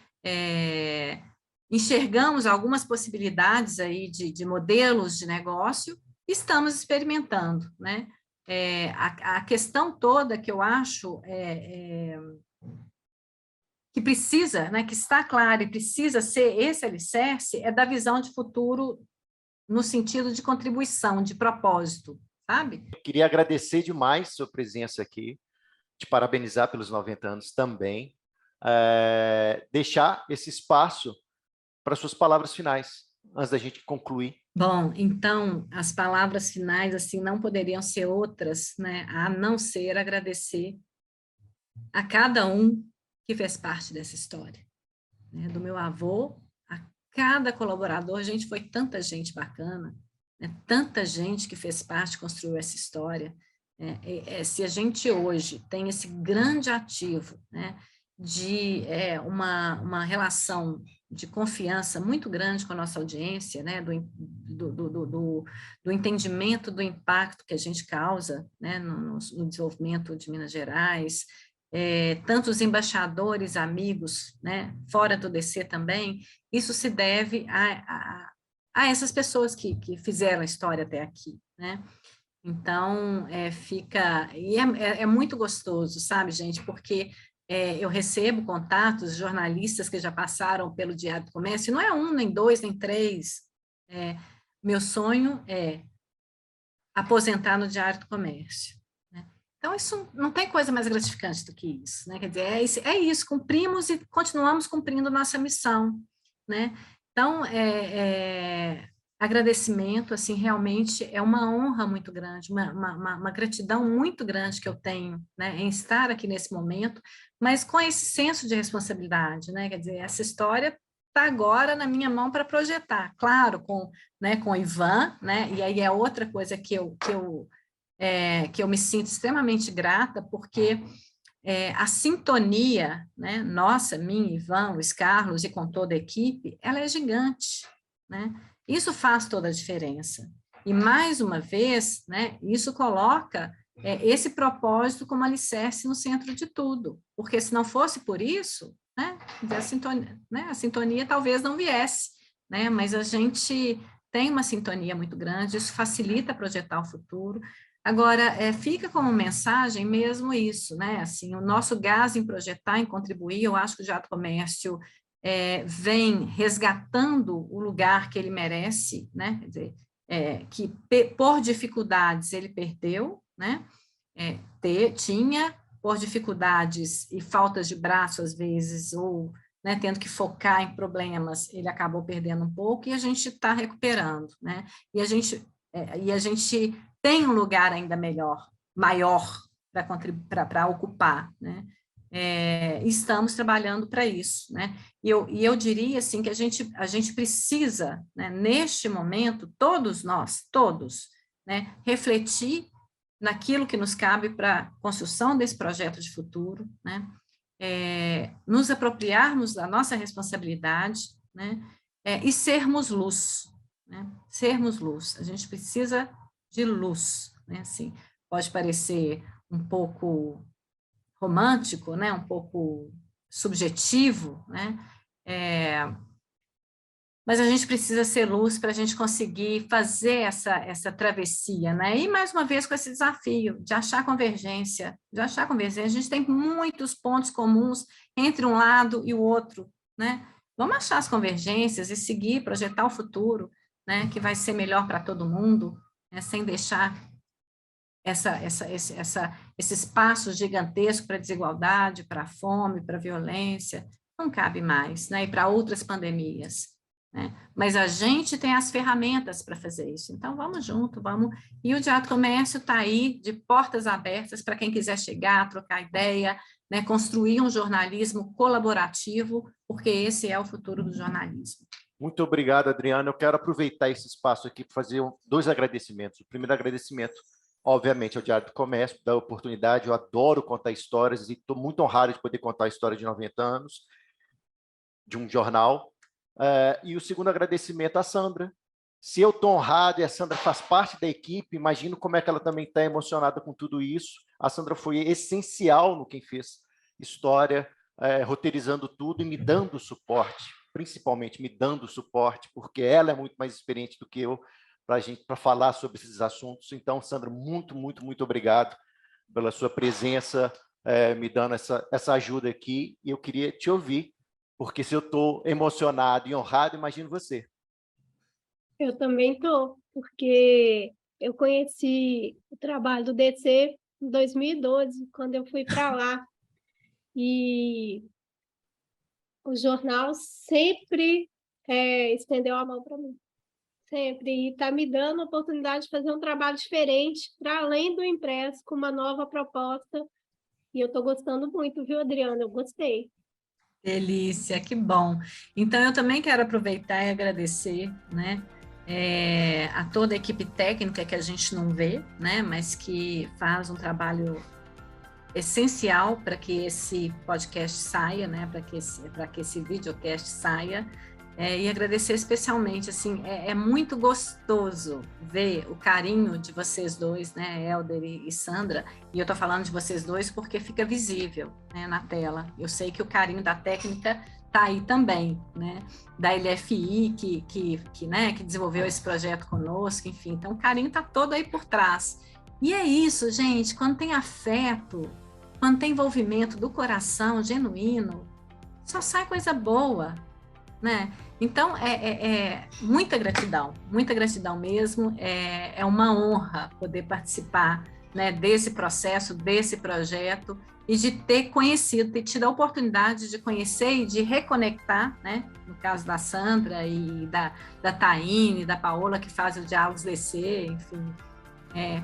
Enxergamos algumas possibilidades aí de modelos de negócio, estamos experimentando, né? A questão toda que eu acho que precisa, né, que está clara e precisa ser esse alicerce, é da visão de futuro no sentido de contribuição, de propósito, sabe? Eu queria agradecer demais sua presença aqui, te parabenizar pelos 90 anos também, deixar esse espaço para suas palavras finais, antes da gente concluir. Bom, então, as palavras finais, assim, não poderiam ser outras, né, a não ser agradecer a cada um que fez parte dessa história, né, do meu avô, cada colaborador. Gente, foi tanta gente bacana, né? Tanta gente que fez parte, construiu essa história. Se a gente hoje tem esse grande ativo, né, de uma relação de confiança muito grande com a nossa audiência, né, do entendimento do impacto que a gente causa, né, no desenvolvimento de Minas Gerais, tantos embaixadores, amigos, né, fora do DC também, isso se deve a essas pessoas que fizeram a história até aqui, né? Então, é muito gostoso, sabe, gente, porque eu recebo contatos de jornalistas que já passaram pelo Diário do Comércio, e não é um, nem dois, nem três. Meu sonho é aposentar no Diário do Comércio. Então, isso não tem coisa mais gratificante do que isso, né? Quer dizer, é isso, cumprimos e continuamos cumprindo nossa missão, né? Então, agradecimento, assim, realmente é uma honra muito grande, uma gratidão muito grande que eu tenho, né, em estar aqui nesse momento, mas com esse senso de responsabilidade, né? Quer dizer, essa história está agora na minha mão para projetar, claro, com o Ivan, né? E aí é outra coisa que eu me sinto extremamente grata, porque a sintonia, né, nossa, minha, Ivan, Luiz Carlos e com toda a equipe, ela é gigante, né? Isso faz toda a diferença. E, mais uma vez, né, isso coloca esse propósito como alicerce no centro de tudo, porque se não fosse por isso, né, a sintonia talvez não viesse, né, mas a gente tem uma sintonia muito grande, isso facilita projetar o futuro. Agora, fica como mensagem mesmo isso, né? Assim, o nosso gás em projetar, em contribuir, eu acho que o Diário do Comércio vem resgatando o lugar que ele merece, né? Quer dizer, que por dificuldades ele perdeu, né? Tinha, por dificuldades e faltas de braço, às vezes, ou, né, tendo que focar em problemas, ele acabou perdendo um pouco, e a gente está recuperando, né? E a gente tem um lugar ainda maior, para ocupar, né? Estamos trabalhando para isso, né? E eu diria assim que a gente precisa, né, neste momento, todos nós, né, refletir naquilo que nos cabe para a construção desse projeto de futuro, né? Nos apropriarmos da nossa responsabilidade, né? E sermos luz, né? Sermos luz. A gente precisa de luz, né? Assim, pode parecer um pouco romântico, né? Um pouco subjetivo, né? Mas a gente precisa ser luz para a gente conseguir fazer essa travessia, né? E, mais uma vez, com esse desafio de achar convergência, a gente tem muitos pontos comuns entre um lado e o outro, né? Vamos achar as convergências e seguir, projetar o futuro, né? Que vai ser melhor para todo mundo, né? Sem deixar esse espaço gigantesco para a desigualdade, para a fome, para a violência, não cabe mais, né? E para outras pandemias, né? Mas a gente tem as ferramentas para fazer isso, então vamos junto, vamos. E o Diário do Comércio está aí de portas abertas para quem quiser chegar, trocar ideia, né? Construir um jornalismo colaborativo, porque esse é o futuro do jornalismo. Muito obrigado, Adriana. Eu quero aproveitar esse espaço aqui para fazer 2 agradecimentos. O primeiro agradecimento, obviamente, ao Diário do Comércio, da oportunidade. Eu adoro contar histórias e estou muito honrado de poder contar a história de 90 anos de um jornal. E o segundo agradecimento à Sandra. Se eu estou honrado e a Sandra faz parte da equipe, imagino como é que ela também está emocionada com tudo isso. A Sandra foi essencial no Quem Fez História, roteirizando tudo e me dando suporte, principalmente me dando suporte, porque ela é muito mais experiente do que eu para falar sobre esses assuntos. Então, Sandra, muito, muito, muito obrigado pela sua presença, me dando essa ajuda aqui. E eu queria te ouvir, porque se eu estou emocionado e honrado, imagino você. Eu também estou, porque eu conheci o trabalho do DC em 2012, quando eu fui para lá. E o jornal sempre estendeu a mão para mim. Sempre. E está me dando a oportunidade de fazer um trabalho diferente, para além do impresso, com uma nova proposta. E eu estou gostando muito, viu, Adriana? Eu gostei. Delícia, que bom. Então, eu também quero aproveitar e agradecer, né, a toda a equipe técnica que a gente não vê, né, mas que faz um trabalho essencial para que esse podcast saia, né, para que esse videocast saia, e agradecer especialmente, assim, é muito gostoso ver o carinho de vocês dois, né, Helder e Sandra, e eu estou falando de vocês dois porque fica visível, né, na tela. Eu sei que o carinho da técnica está aí também, né, da LFI, que desenvolveu esse projeto conosco, enfim, então o carinho está todo aí por trás. E é isso, gente, quando tem afeto, quando tem envolvimento do coração genuíno, só sai coisa boa, né? Então, muita gratidão mesmo, é uma honra poder participar, né, desse processo, desse projeto, e de ter conhecido, ter tido a oportunidade de conhecer e de reconectar, né, no caso da Sandra e da Taine, da Paola, que fazem o Diálogos DC, enfim,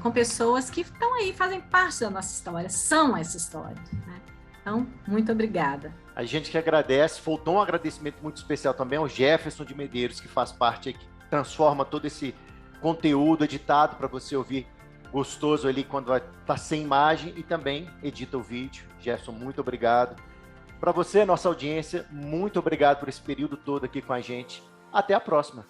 com pessoas que estão aí, fazem parte da nossa história, são essa história, né? Então, muito obrigada. A gente que agradece, faltou um agradecimento muito especial também ao Jefferson de Medeiros, que faz parte, que transforma todo esse conteúdo editado para você ouvir gostoso ali quando vai estar sem imagem, e também edita o vídeo. Jefferson, muito obrigado. Para você, nossa audiência, muito obrigado por esse período todo aqui com a gente. Até a próxima.